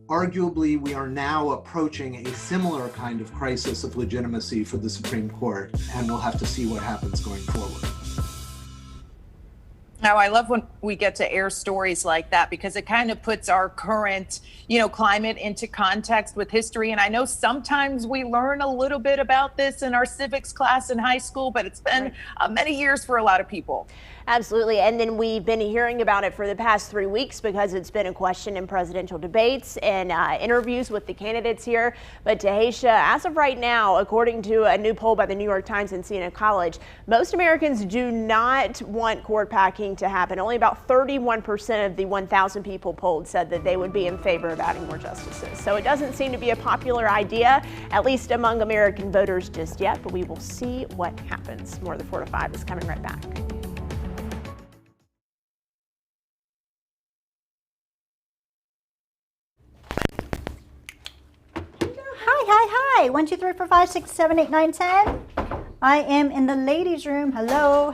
Arguably, we are now approaching a similar kind of crisis of legitimacy for the Supreme Court, and we'll have to see what happens going forward. Now, I love when we get to air stories like that because it kind of puts our current, climate into context with history. And I know sometimes we learn a little bit about this in our civics class in high school, but it's been many years for a lot of people. Absolutely. And then we've been hearing about it for the past 3 weeks because it's been a question in presidential debates and interviews with the candidates here. But Tahisha, as of right now, according to a new poll by the New York Times and Siena College, most Americans do not want court packing to happen. Only about 31% of the 1,000 people polled said that they would be in favor of adding more justices. So it doesn't seem to be a popular idea, at least among American voters just yet, but we will see what happens. More of the 4 to 5 is coming right back. Hi. 1, 2, 3, 4, 5, 6, 7, 8, 9, 10. I am in the ladies' room. Hello.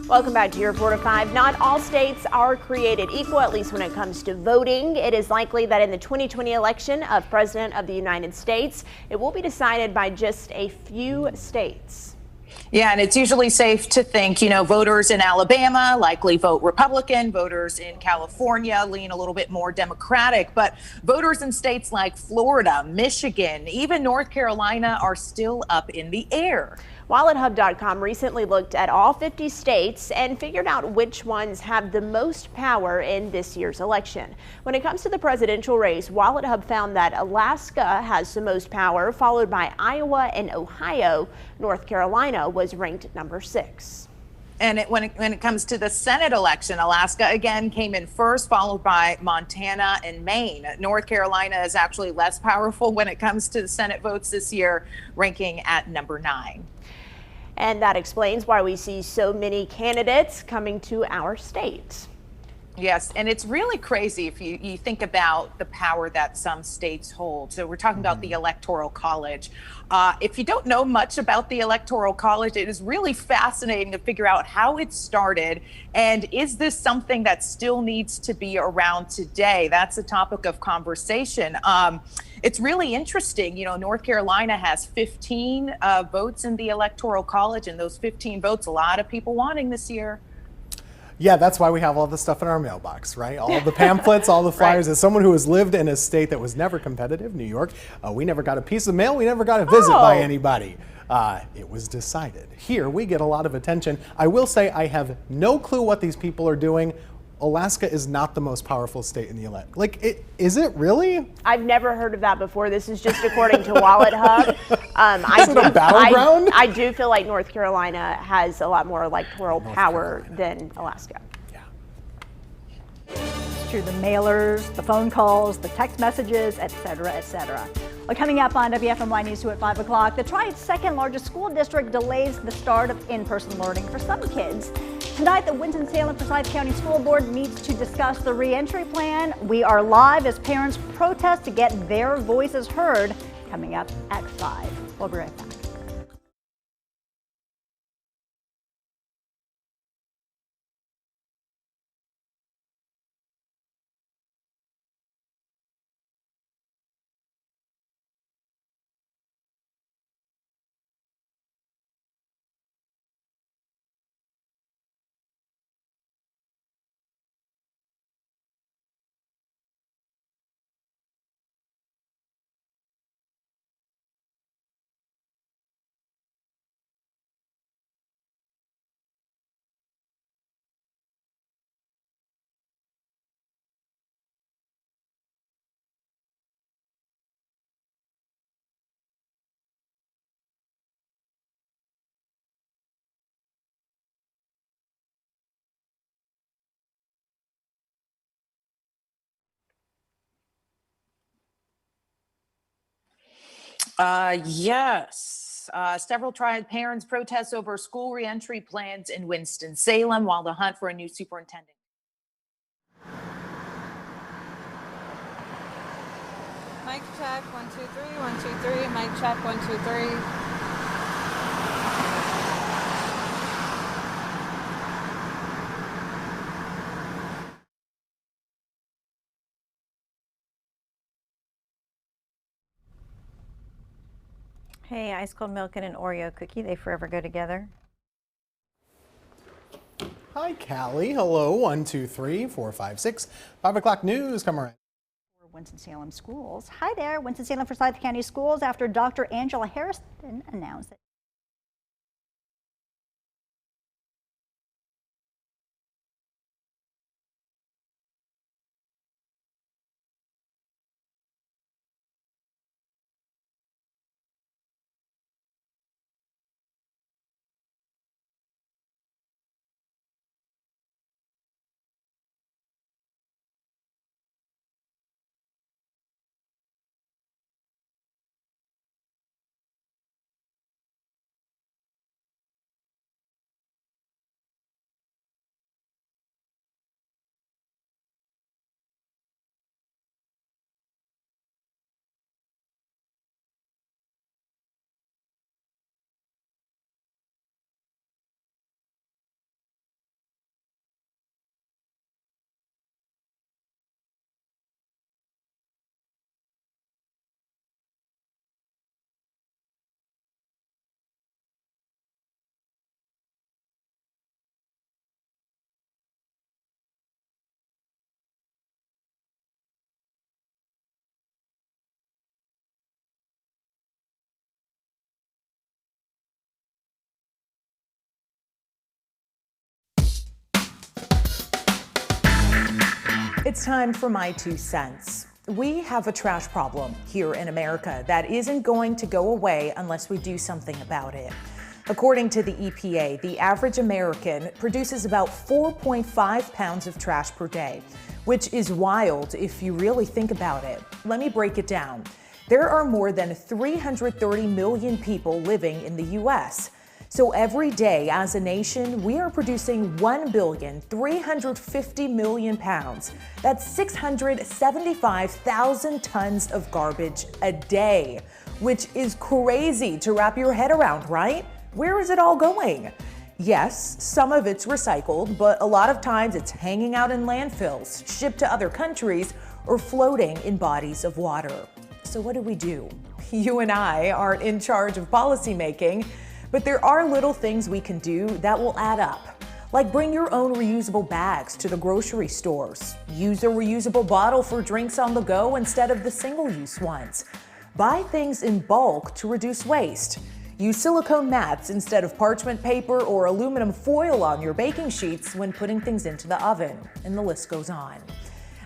Welcome back to your 4 to 5. Not all states are created equal, at least when it comes to voting. It is likely that in the 2020 election of President of the United States, it will be decided by just a few states. Yeah, and it's usually safe to think, voters in Alabama likely vote Republican, voters in California lean a little bit more Democratic, but voters in states like Florida, Michigan, even North Carolina are still up in the air. WalletHub.com recently looked at all 50 states and figured out which ones have the most power in this year's election. When it comes to the presidential race, WalletHub found that Alaska has the most power, followed by Iowa and Ohio. North Carolina was ranked number 6. And when it comes to the Senate election, Alaska again came in first, followed by Montana and Maine. North Carolina is actually less powerful when it comes to the Senate votes this year, ranking at number 9. And that explains why we see so many candidates coming to our state. Yes, and it's really crazy if you think about the power that some states hold. So we're talking about the Electoral College. If you don't know much about the Electoral College, it is really fascinating to figure out how it started, and is this something that still needs to be around today? That's a topic of conversation. It's really interesting. North Carolina has 15 votes in the Electoral College, and those 15 votes, a lot of people wanting this year. Yeah, that's why we have all the stuff in our mailbox, right? All the pamphlets, all the flyers. Right. As someone who has lived in a state that was never competitive, New York, we never got a piece of mail. We never got a visit by anybody. It was decided. Here, we get a lot of attention. I will say I have no clue what these people are doing. Alaska is not the most powerful state in the election. Is it really? I've never heard of that before. This is just according to WalletHub. Is it a battleground? I do feel like North Carolina has a lot more electoral power than Alaska. It's true, the mailers, the phone calls, the text messages, et cetera, et cetera. Well, coming up on WFMY News 2 at 5 o'clock, the Triad's second largest school district delays the start of in-person learning for some kids. Tonight, the Winston-Salem-Forsyth County School Board meets to discuss the re-entry plan. We are live as parents protest to get their voices heard, coming up at 5. We'll be right back. Yes. Several Triad parents protest over school reentry plans in Winston-Salem while the hunt for a new superintendent. Mic check, 1, 2, 3, 1, 2, 3. Mic check, 1, 2, 3. Hey, ice cold milk and an Oreo cookie, they forever go together. Hi, Callie. Hello. 1, 2, 3, 4, 5, 6. 5 o'clock news. Come around. Winston-Salem Schools. Hi there, Winston-Salem-Forsyth County Schools, after Dr. Angela Harrison announced that It's time for my 2 cents. We have a trash problem here in America that isn't going to go away unless we do something about it. According to the EPA, the average American produces about 4.5 pounds of trash per day, which is wild if you really think about it. Let me break it down. There are more than 330 million people living in the U.S. So every day as a nation, we are producing 1,350,000,000 pounds. That's 675,000 tons of garbage a day, which is crazy to wrap your head around, right? Where is it all going? Yes, some of it's recycled, but a lot of times it's hanging out in landfills, shipped to other countries, or floating in bodies of water. So what do? You and I aren't in charge of policy making, but there are little things we can do that will add up. Like bring your own reusable bags to the grocery stores. Use a reusable bottle for drinks on the go instead of the single-use ones. Buy things in bulk to reduce waste. Use silicone mats instead of parchment paper or aluminum foil on your baking sheets when putting things into the oven, and the list goes on.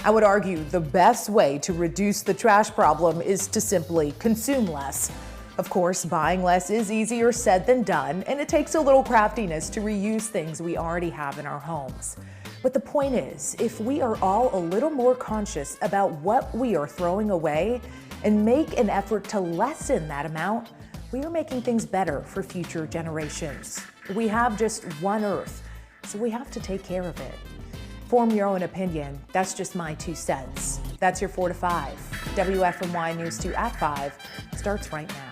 I would argue the best way to reduce the trash problem is to simply consume less. Of course, buying less is easier said than done, and it takes a little craftiness to reuse things we already have in our homes. But the point is, if we are all a little more conscious about what we are throwing away and make an effort to lessen that amount, we are making things better for future generations. We have just one Earth, so we have to take care of it. Form your own opinion. That's just my 2 cents. That's your 4 to 5. WFMY News 2 at 5 starts right now.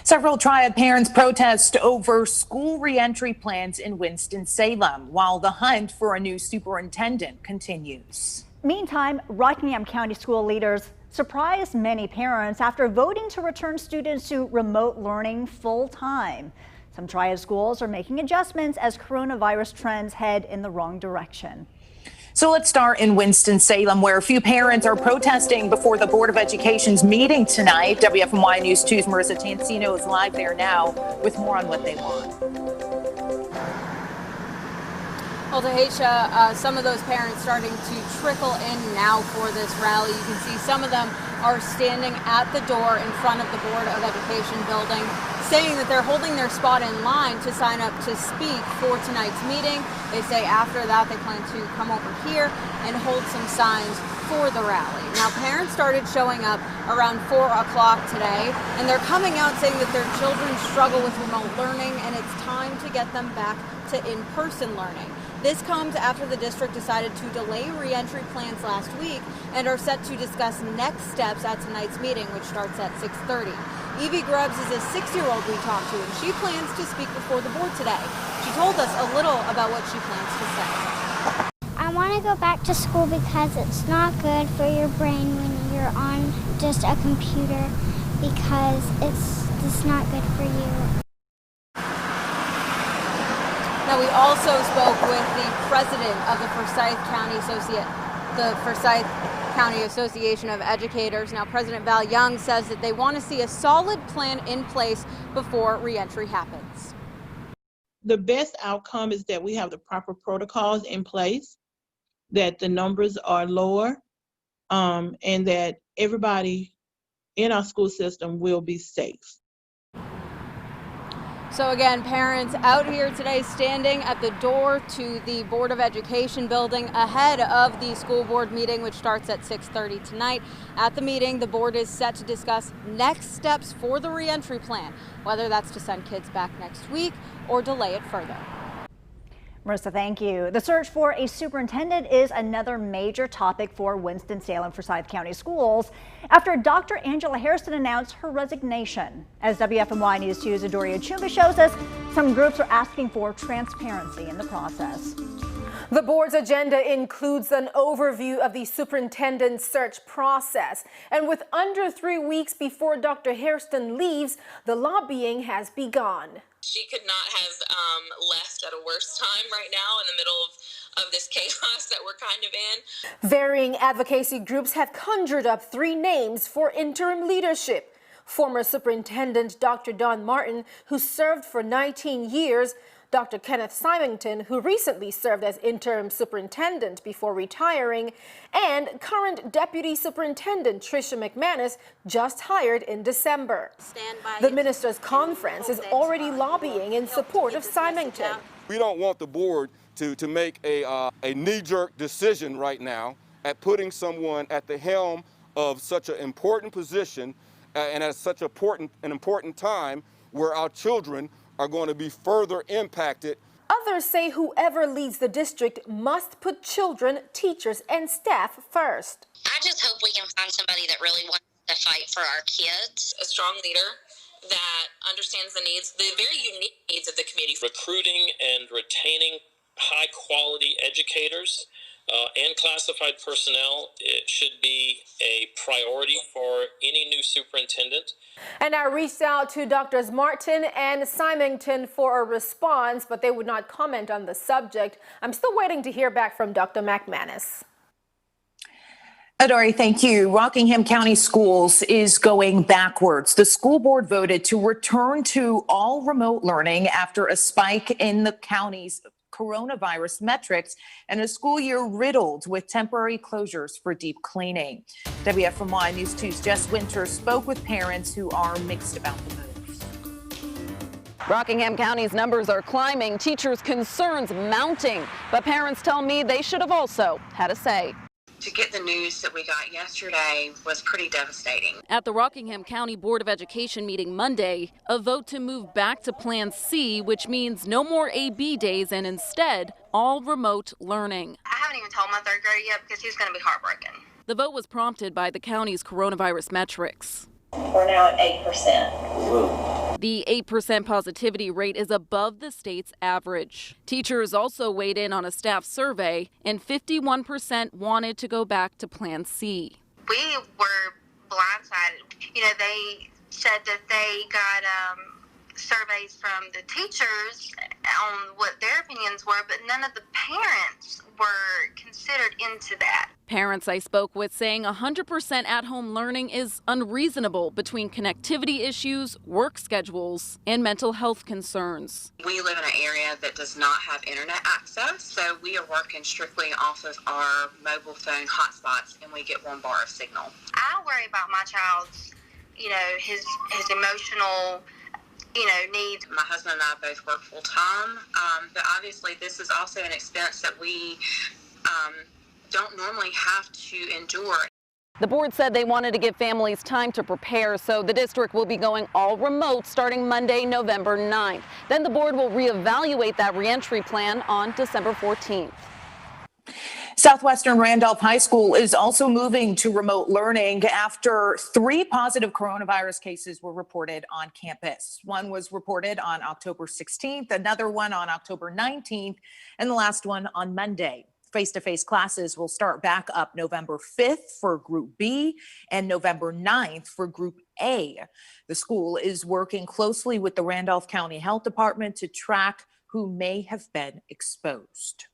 Several Triad parents protest over school reentry plans in Winston-Salem, while the hunt for a new superintendent continues. Meantime, Rockingham County school leaders surprised many parents after voting to return students to remote learning full-time. Some Triad schools are making adjustments as coronavirus trends head in the wrong direction. So let's start in Winston-Salem, where a few parents are protesting before the Board of Education's meeting tonight. WFMY News 2's Marissa Tansino is live there now with more on what they want. Well, Tahisha, some of those parents starting to trickle in now for this rally. You can see some of them are standing at the door in front of the Board of Education building, saying that they're holding their spot in line to sign up to speak for tonight's meeting. They say after that they plan to come over here and hold some signs for the rally. Now, parents started showing up around 4 o'clock today, and they're coming out saying that their children struggle with remote learning and it's time to get them back to in-person learning. This comes after the district decided to delay reentry plans last week and are set to discuss next steps at tonight's meeting, which starts at 6:30. Evie Grubbs is a 6-year-old we talked to, and she plans to speak before the board today. She told us a little about what she plans to say. I want to go back to school because it's not good for your brain when you're on just a computer, because it's not good for you. Now, we also spoke with the president of the Forsyth County Association of Educators. Now, President Val Young says that they want to see a solid plan in place before reentry happens. The best outcome is that we have the proper protocols in place, that the numbers are lower, and that everybody in our school system will be safe. So again, parents out here today standing at the door to the Board of Education building ahead of the school board meeting, which starts at 6:30 tonight. At the meeting, the board is set to discuss next steps for the reentry plan, whether that's to send kids back next week or delay it further. Marissa, thank you. The search for a superintendent is another major topic for Winston-Salem Forsyth County Schools after Dr. Angela Hairston announced her resignation. As WFMY News 2's Adoria Chumba shows us, some groups are asking for transparency in the process. The board's agenda includes an overview of the superintendent's search process. And with under 3 weeks before Dr. Hairston leaves, the lobbying has begun. She could not have left at a worse time right now in the middle of this chaos that we're kind of in. Varying advocacy groups have conjured up 3 names for interim leadership. Former Superintendent Dr. Don Martin, who served for 19 years, Dr. Kenneth Symington, who recently served as interim superintendent before retiring, and current Deputy Superintendent Tricia McManus, just hired in December. The ministers' conference is already lobbying in support of Symington. We don't want the board to make a knee-jerk decision right now at putting someone at the helm of such an important position and at such an important time where our children are going to be further impacted. Others say whoever leads the district must put children, teachers, and staff first. I just hope we can find somebody that really wants to fight for our kids. A strong leader that understands the very unique needs of the community. Recruiting and retaining high-quality educators and classified personnel, it should be a priority for any new superintendent. And I reached out to Drs. Martin and Symington for a response, but they would not comment on the subject. I'm still waiting to hear back from Dr. McManus. Adori, thank you. Rockingham County Schools is going backwards. The school board voted to return to all remote learning after a spike in the county's coronavirus metrics and a school year riddled with temporary closures for deep cleaning. WFMY News 2's Jess Winter spoke with parents who are mixed about the move. Rockingham County's numbers are climbing, teachers' concerns mounting, but parents tell me they should have also had a say. To get the news that we got yesterday was pretty devastating. At the Rockingham County Board of Education meeting Monday, a vote to move back to Plan C, which means no more AB days and instead all remote learning. I haven't even told my third grader yet because he's going to be heartbroken. The vote was prompted by the county's coronavirus metrics. We're now at 8%. The 8% positivity rate is above the state's average. Teachers also weighed in on a staff survey, and 51% wanted to go back to Plan C. We were blindsided. You know, they said that they got surveys from the teachers on what their opinions were, but none of the parents were considered into that. Parents I spoke with saying 100% at-home learning is unreasonable between connectivity issues, work schedules, and mental health concerns. We live in an area that does not have internet access, so we are working strictly off of our mobile phone hotspots, and we get 1 bar of signal. I worry about my child's, his emotional needs. My husband and I both work full time, but obviously this is also an expense that we don't normally have to endure. The board said they wanted to give families time to prepare, so the district will be going all remote starting Monday, November 9th. Then the board will reevaluate that reentry plan on December 14th. Southwestern Randolph High School is also moving to remote learning after 3 positive coronavirus cases were reported on campus. One was reported on October 16th, another one on October 19th, and the last one on Monday. Face-to-face classes will start back up November 5th for Group B and November 9th for Group A. The school is working closely with the Randolph County Health Department to track who may have been exposed.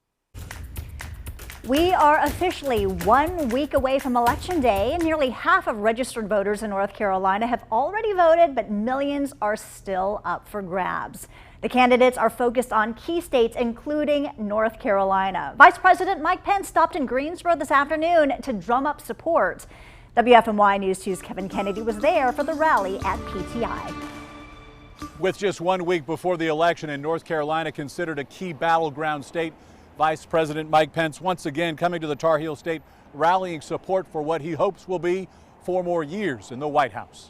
We are officially 1 week away from Election Day, and nearly half of registered voters in North Carolina have already voted, but millions are still up for grabs. The candidates are focused on key states, including North Carolina. Vice President Mike Pence stopped in Greensboro this afternoon to drum up support. WFMY News 2's Kevin Kennedy was there for the rally at PTI. With just 1 week before the election and North Carolina considered a key battleground state, Vice President Mike Pence once again coming to the Tar Heel State, rallying support for what he hopes will be 4 more years in the White House.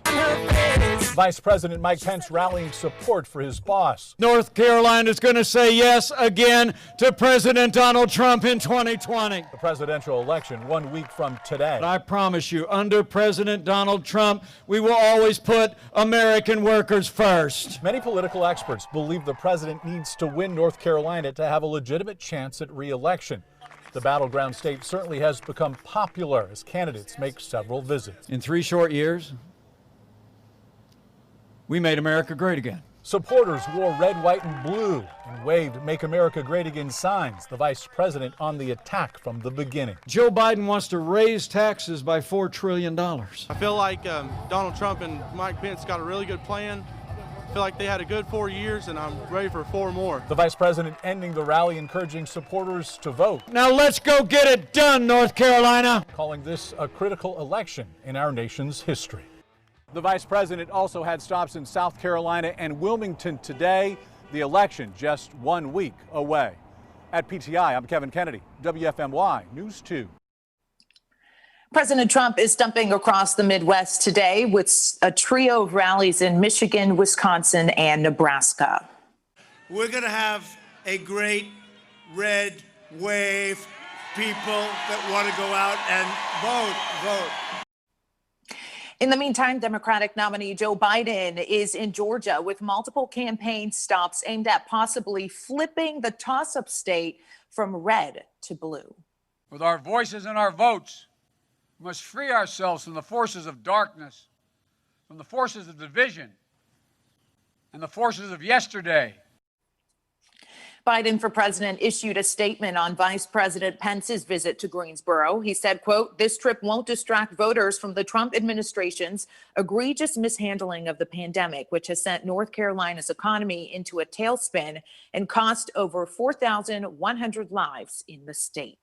Vice President Mike Pence rallying support for his boss. North Carolina is going to say yes again to President Donald Trump in 2020. The presidential election 1 week from today. But I promise you, under President Donald Trump, we will always put American workers first. Many political experts believe the president needs to win North Carolina to have a legitimate chance at re-election. The battleground state certainly has become popular as candidates make several visits. In 3 short years, we made America great again. Supporters wore red, white, and blue and waved Make America Great Again signs. The vice president on the attack from the beginning. Joe Biden wants to raise taxes by $4 trillion. I feel like Donald Trump and Mike Pence got a really good plan. I feel like they had a good 4 years, and I'm ready for 4 more. The vice president ending the rally, encouraging supporters to vote. Now let's go get it done, North Carolina. Calling this a critical election in our nation's history. The vice president also had stops in South Carolina and Wilmington today. The election just 1 week away. At PTI, I'm Kevin Kennedy, WFMY News 2. President Trump is dumping across the Midwest today with a trio of rallies in Michigan, Wisconsin, and Nebraska. We're going to have a great red wave, people that want to go out and vote. In the meantime, Democratic nominee Joe Biden is in Georgia with multiple campaign stops aimed at possibly flipping the toss-up state from red to blue. With our voices and our votes, we must free ourselves from the forces of darkness, from the forces of division, and the forces of yesterday. Biden for president issued a statement on Vice President Pence's visit to Greensboro. He said, quote, "This trip won't distract voters from the Trump administration's egregious mishandling of the pandemic, which has sent North Carolina's economy into a tailspin and cost over 4,100 lives in the state."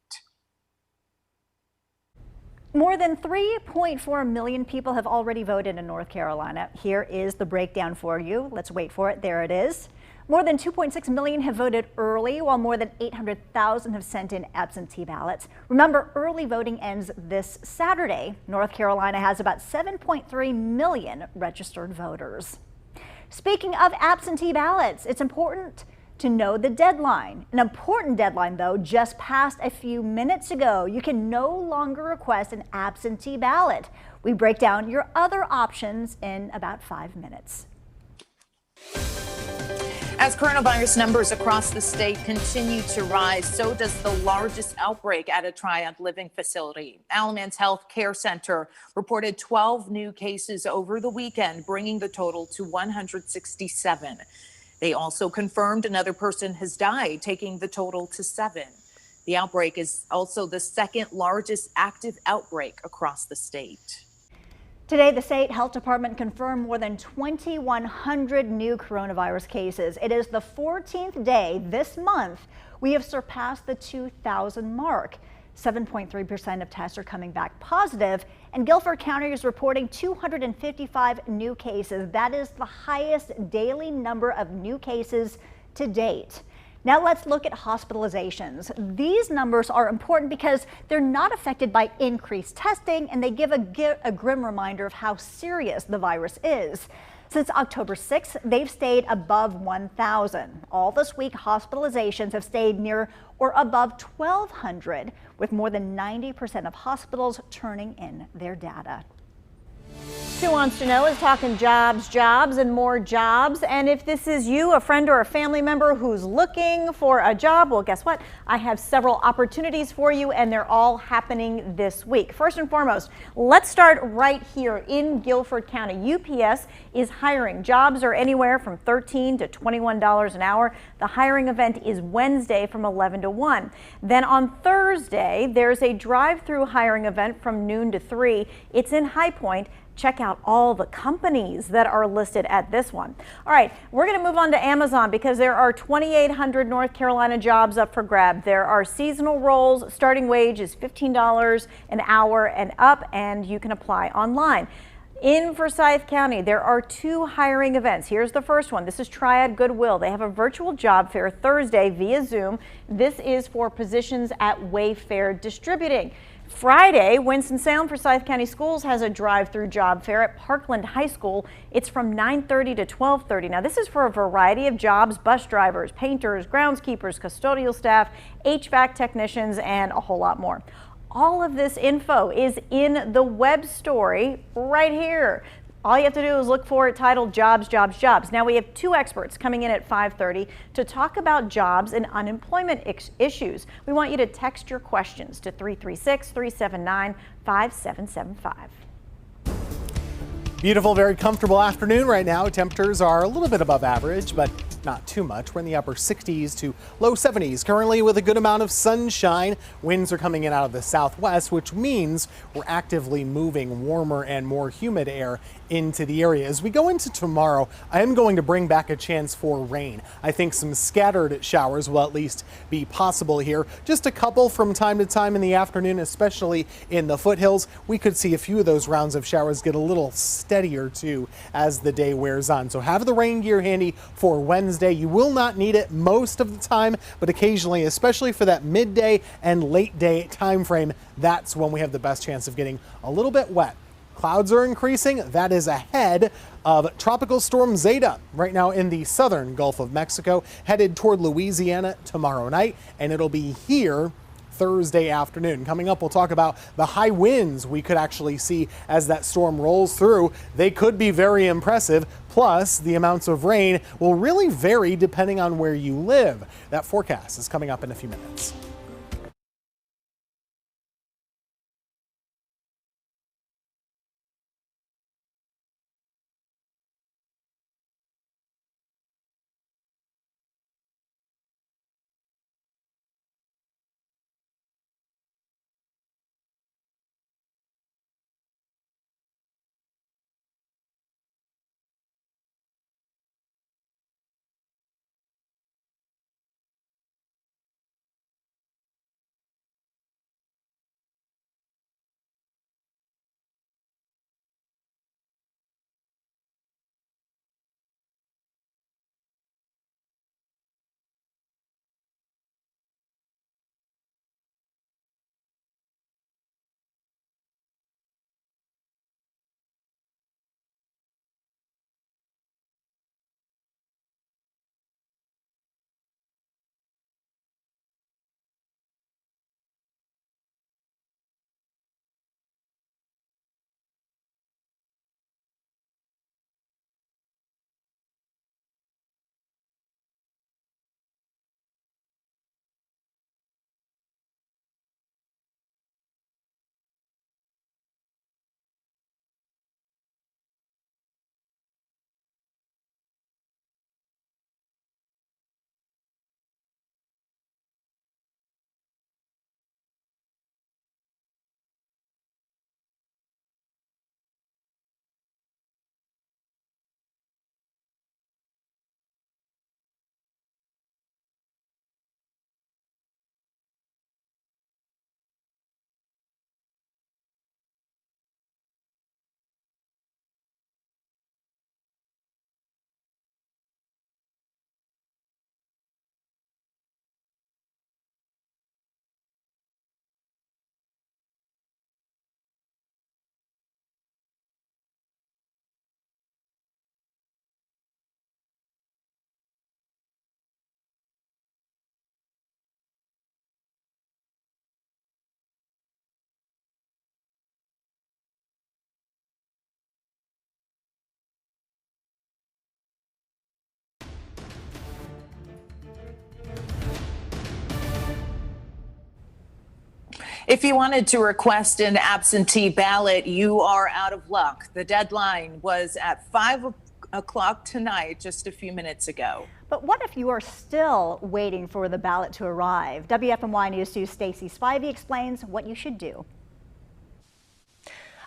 More than 3.4 million people have already voted in North Carolina. Here is the breakdown for you. Let's wait for it. There it is. More than 2.6 million have voted early, while more than 800,000 have sent in absentee ballots. Remember, early voting ends this Saturday. North Carolina has about 7.3 million registered voters. Speaking of absentee ballots, it's important to know the deadline. An important deadline, though, just passed a few minutes ago. You can no longer request an absentee ballot. We break down your other options in about 5 minutes. As coronavirus numbers across the state continue to rise, so does the largest outbreak at a Triad living facility. Alamance Health Care Center reported 12 new cases over the weekend, bringing the total to 167. They also confirmed another person has died, taking the total to 7. The outbreak is also the second largest active outbreak across the state. Today, the state health department confirmed more than 2,100 new coronavirus cases. It is the 14th day this month we have surpassed the 2,000 mark. 7.3% of tests are coming back positive, and Guilford County is reporting 255 new cases. That is the highest daily number of new cases to date. Now let's look at hospitalizations. These numbers are important because they're not affected by increased testing, and they give a grim reminder of how serious the virus is. Since October 6th, they've stayed above 1,000. All this week, hospitalizations have stayed near or above 1,200, with more than 90% of hospitals turning in their data. Who Wants to Know is talking jobs, and more jobs. And if this is you, a friend or a family member who's looking for a job, well, guess what? I have several opportunities for you, and they're all happening this week. First and foremost, let's start right here in Guilford County. UPS is hiring. Jobs are anywhere from $13 to $21 an hour. The hiring event is Wednesday from 11 to 1. Then on Thursday, there's a drive-through hiring event from noon to 3. It's in High Point. Check out all the companies that are listed at this one. All right, we're going to move on to Amazon because there are 2,800 North Carolina jobs up for grab. There are seasonal roles. Starting wage is $15 an hour and up, and you can apply online. In Forsyth County, there are 2 hiring events. Here's the first one. This is Triad Goodwill. They have a virtual job fair Thursday via Zoom. This is for positions at Wayfair Distributing. Friday, Winston-Salem Forsyth County Schools has a drive-through job fair at Parkland High School. It's from 9:30 to 12:30. Now, this is for a variety of jobs: bus drivers, painters, groundskeepers, custodial staff, HVAC technicians, and a whole lot more. All of this info is in the web story right here. All you have to do is look for it titled Jobs. Now we have 2 experts coming in at 5:30 to talk about jobs and unemployment issues. We want you to text your questions to 336-379-5775. Beautiful, very comfortable afternoon right now. Temperatures are a little bit above average, but not too much. We're in the upper 60s to low 70s currently with a good amount of sunshine. Winds are coming in out of the southwest, which means we're actively moving warmer and more humid air into the area. As we go into tomorrow, I am going to bring back a chance for rain. I think some scattered showers will at least be possible here. Just a couple from time to time in the afternoon, especially in the foothills. We could see a few of those rounds of showers get a little steadier too as the day wears on. So have the rain gear handy for Wednesday. You will not need it most of the time, but occasionally, especially for that midday and late day time frame, that's when we have the best chance of getting a little bit wet. Clouds are increasing. That is ahead of Tropical Storm Zeta right now in the southern Gulf of Mexico, headed toward Louisiana tomorrow night, and it'll be here Thursday afternoon. Coming up, we'll talk about the high winds we could actually see as that storm rolls through. They could be very impressive. Plus, the amounts of rain will really vary depending on where you live. That forecast is coming up in a few minutes. If you wanted to request an absentee ballot, you are out of luck. The deadline was at 5 o'clock tonight, just a few minutes ago. But what if you are still waiting for the ballot to arrive? WFMY News 2's Stacey Spivey explains what you should do.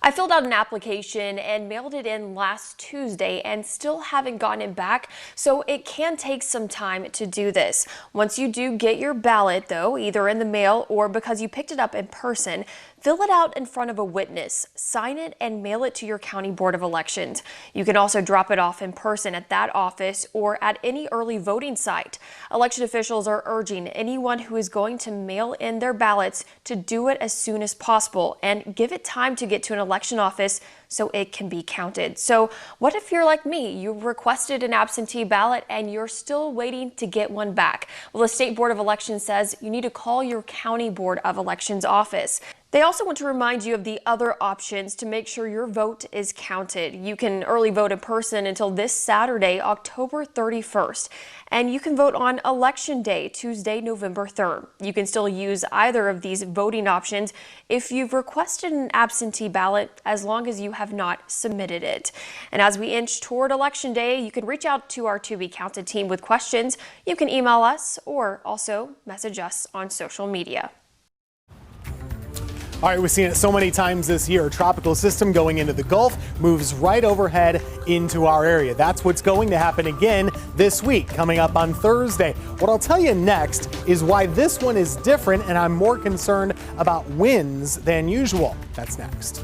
I filled out an application and mailed it in last Tuesday and still haven't gotten it back, so it can take some time to do this. Once you do get your ballot, though, either in the mail or because you picked it up in person, fill it out in front of a witness, sign it, and mail it to your county board of elections. You can also drop it off in person at that office or at any early voting site. Election officials are urging anyone who is going to mail in their ballots to do it as soon as possible and give it time to get to an election office so it can be counted. So what if you're like me? You requested an absentee ballot and you're still waiting to get one back. Well, the State Board of Elections says you need to call your County Board of Elections office. They also want to remind you of the other options to make sure your vote is counted. You can early vote in person until this Saturday, October 31st, and you can vote on Election Day, Tuesday, November 3rd. You can still use either of these voting options if you've requested an absentee ballot, as long as you have not submitted it. And as we inch toward Election Day, you can reach out to our To Be Counted team with questions. You can email us or also message us on social media. All right, we've seen it so many times this year. A tropical system going into the Gulf moves right overhead into our area. That's what's going to happen again this week, coming up on Thursday. What I'll tell you next is why this one is different, and I'm more concerned about winds than usual. That's next.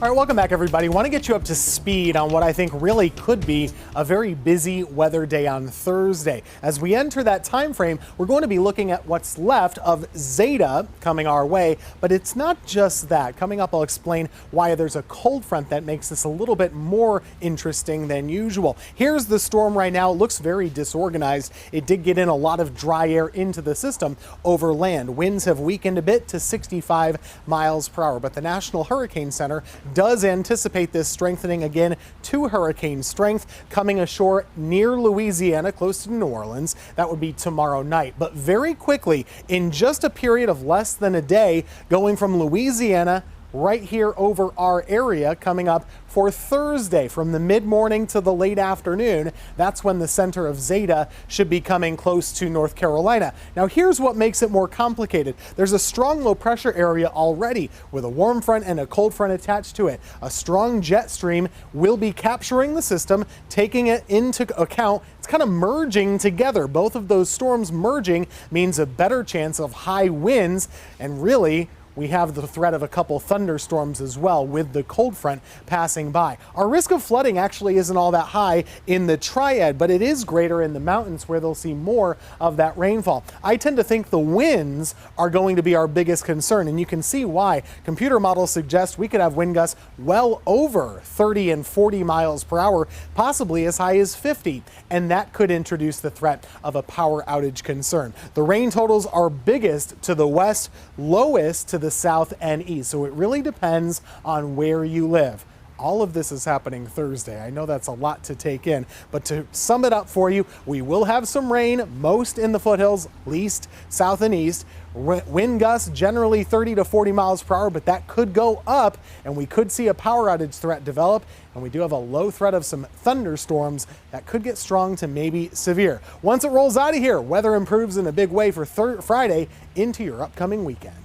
All right, welcome back, everybody. I want to get you up to speed on what I think really could be a very busy weather day on Thursday. As we enter that time frame, we're going to be looking at what's left of Zeta coming our way, but it's not just that. Coming up, I'll explain why there's a cold front that makes this a little bit more interesting than usual. Here's the storm right now. It looks very disorganized. It did get in a lot of dry air into the system over land. Winds have weakened a bit to 65 miles per hour, but the National Hurricane Center does anticipate this strengthening again to hurricane strength, coming ashore near Louisiana, close to New Orleans. That would be tomorrow night. But very quickly, in just a period of less than a day, going from Louisiana right here over our area, coming up for Thursday from the mid-morning to the late afternoon. That's when the center of Zeta should be coming close to North Carolina. Now here's what makes it more complicated. There's a strong low pressure area already with a warm front and a cold front attached to it. A strong jet stream will be capturing the system, taking it into account. It's kind of merging together. Both of those storms merging means a better chance of high winds, and really we have the threat of a couple thunderstorms as well with the cold front passing by. Our risk of flooding actually isn't all that high in the triad, but it is greater in the mountains where they'll see more of that rainfall. I tend to think the winds are going to be our biggest concern, and you can see why. Computer models suggest we could have wind gusts well over 30 and 40 miles per hour, possibly as high as 50, and that could introduce the threat of a power outage concern. The rain totals are biggest to the west, lowest to the south and east, so it really depends on where you live. All of this is happening Thursday. I know that's a lot to take in, but to sum it up for you, we will have some rain, most in the foothills, least south and east. Wind gusts generally 30 to 40 miles per hour, but that could go up, and we could see a power outage threat develop. And we do have a low threat of some thunderstorms that could get strong to maybe severe. Once it rolls out of here, weather improves in a big way for Friday into your upcoming weekend.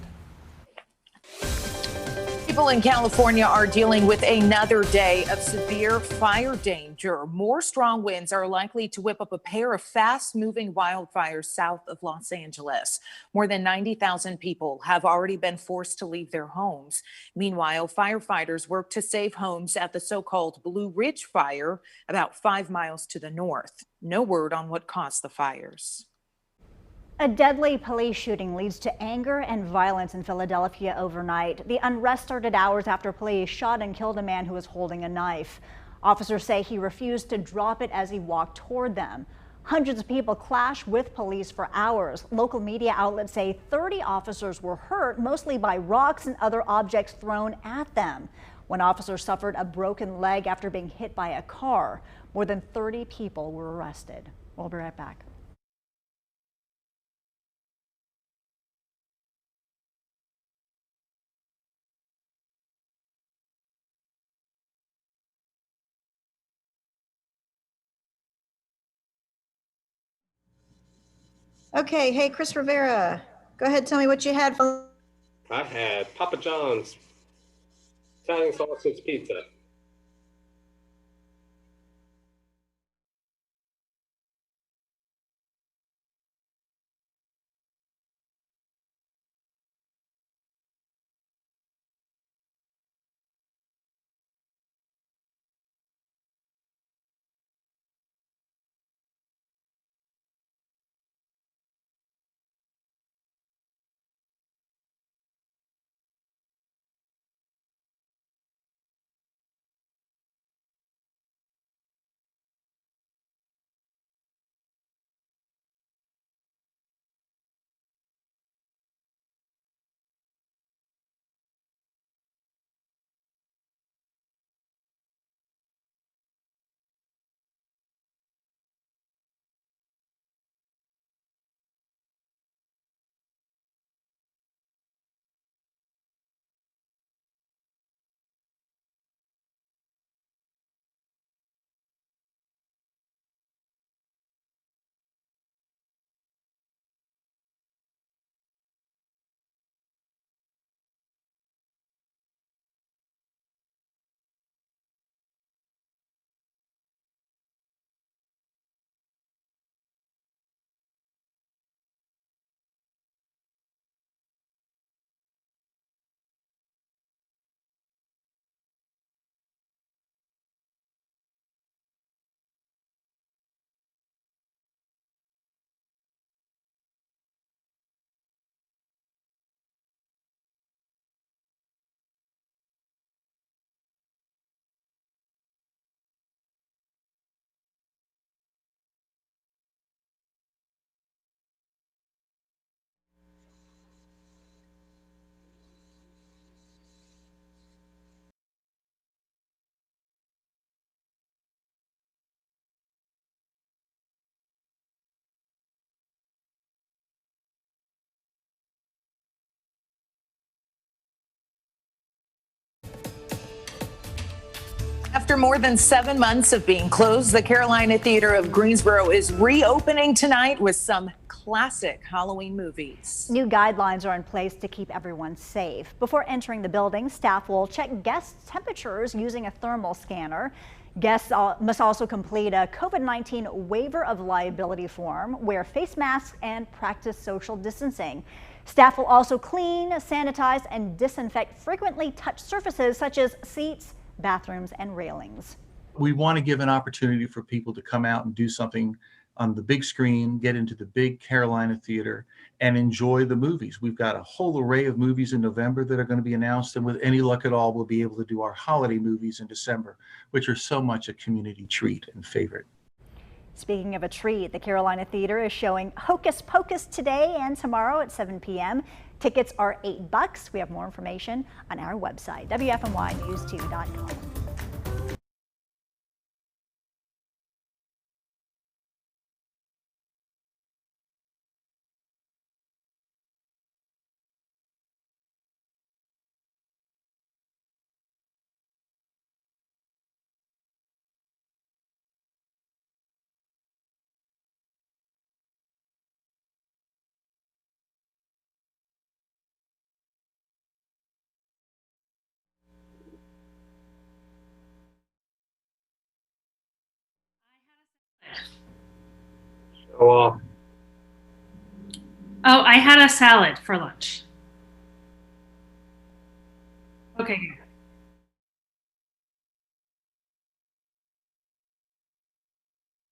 People in California are dealing with another day of severe fire danger. More strong winds are likely to whip up a pair of fast-moving wildfires south of Los Angeles. More than 90,000 people have already been forced to leave their homes. Meanwhile, firefighters work to save homes at the so-called Blue Ridge Fire, about 5 miles to the north. No word on what caused the fires. A deadly police shooting leads to anger and violence in Philadelphia overnight. The unrest started hours after police shot and killed a man who was holding a knife. Officers say he refused to drop it as he walked toward them. Hundreds of people clashed with police for hours. Local media outlets say 30 officers were hurt, mostly by rocks and other objects thrown at them. One officer suffered a broken leg after being hit by a car. More than 30 people were arrested. We'll be right back. Okay, hey, Chris Rivera, go ahead, tell me what you had for. I had Papa John's Italian sausage pizza. After more than 7 months of being closed, the Carolina Theater of Greensboro is reopening tonight with some classic Halloween movies. New guidelines are in place to keep everyone safe. Before entering the building, staff will check guests' temperatures using a thermal scanner. Guests must also complete a COVID-19 waiver of liability form, wear face masks, and practice social distancing. Staff will also clean, sanitize, and disinfect frequently touched surfaces such as seats, bathrooms, and railings. We want to give an opportunity for people to come out and do something on the big screen, get into the big Carolina Theater, and enjoy the movies. We've got a whole array of movies in November that are going to be announced, and with any luck at all, we'll be able to do our holiday movies in December, which are so much a community treat and favorite. Speaking of a treat, the Carolina Theater is showing Hocus Pocus today and tomorrow at 7 p.m. Tickets are $8. We have more information on our website, WFMYnews2.com. Go off. Oh, I had a salad for lunch. Okay.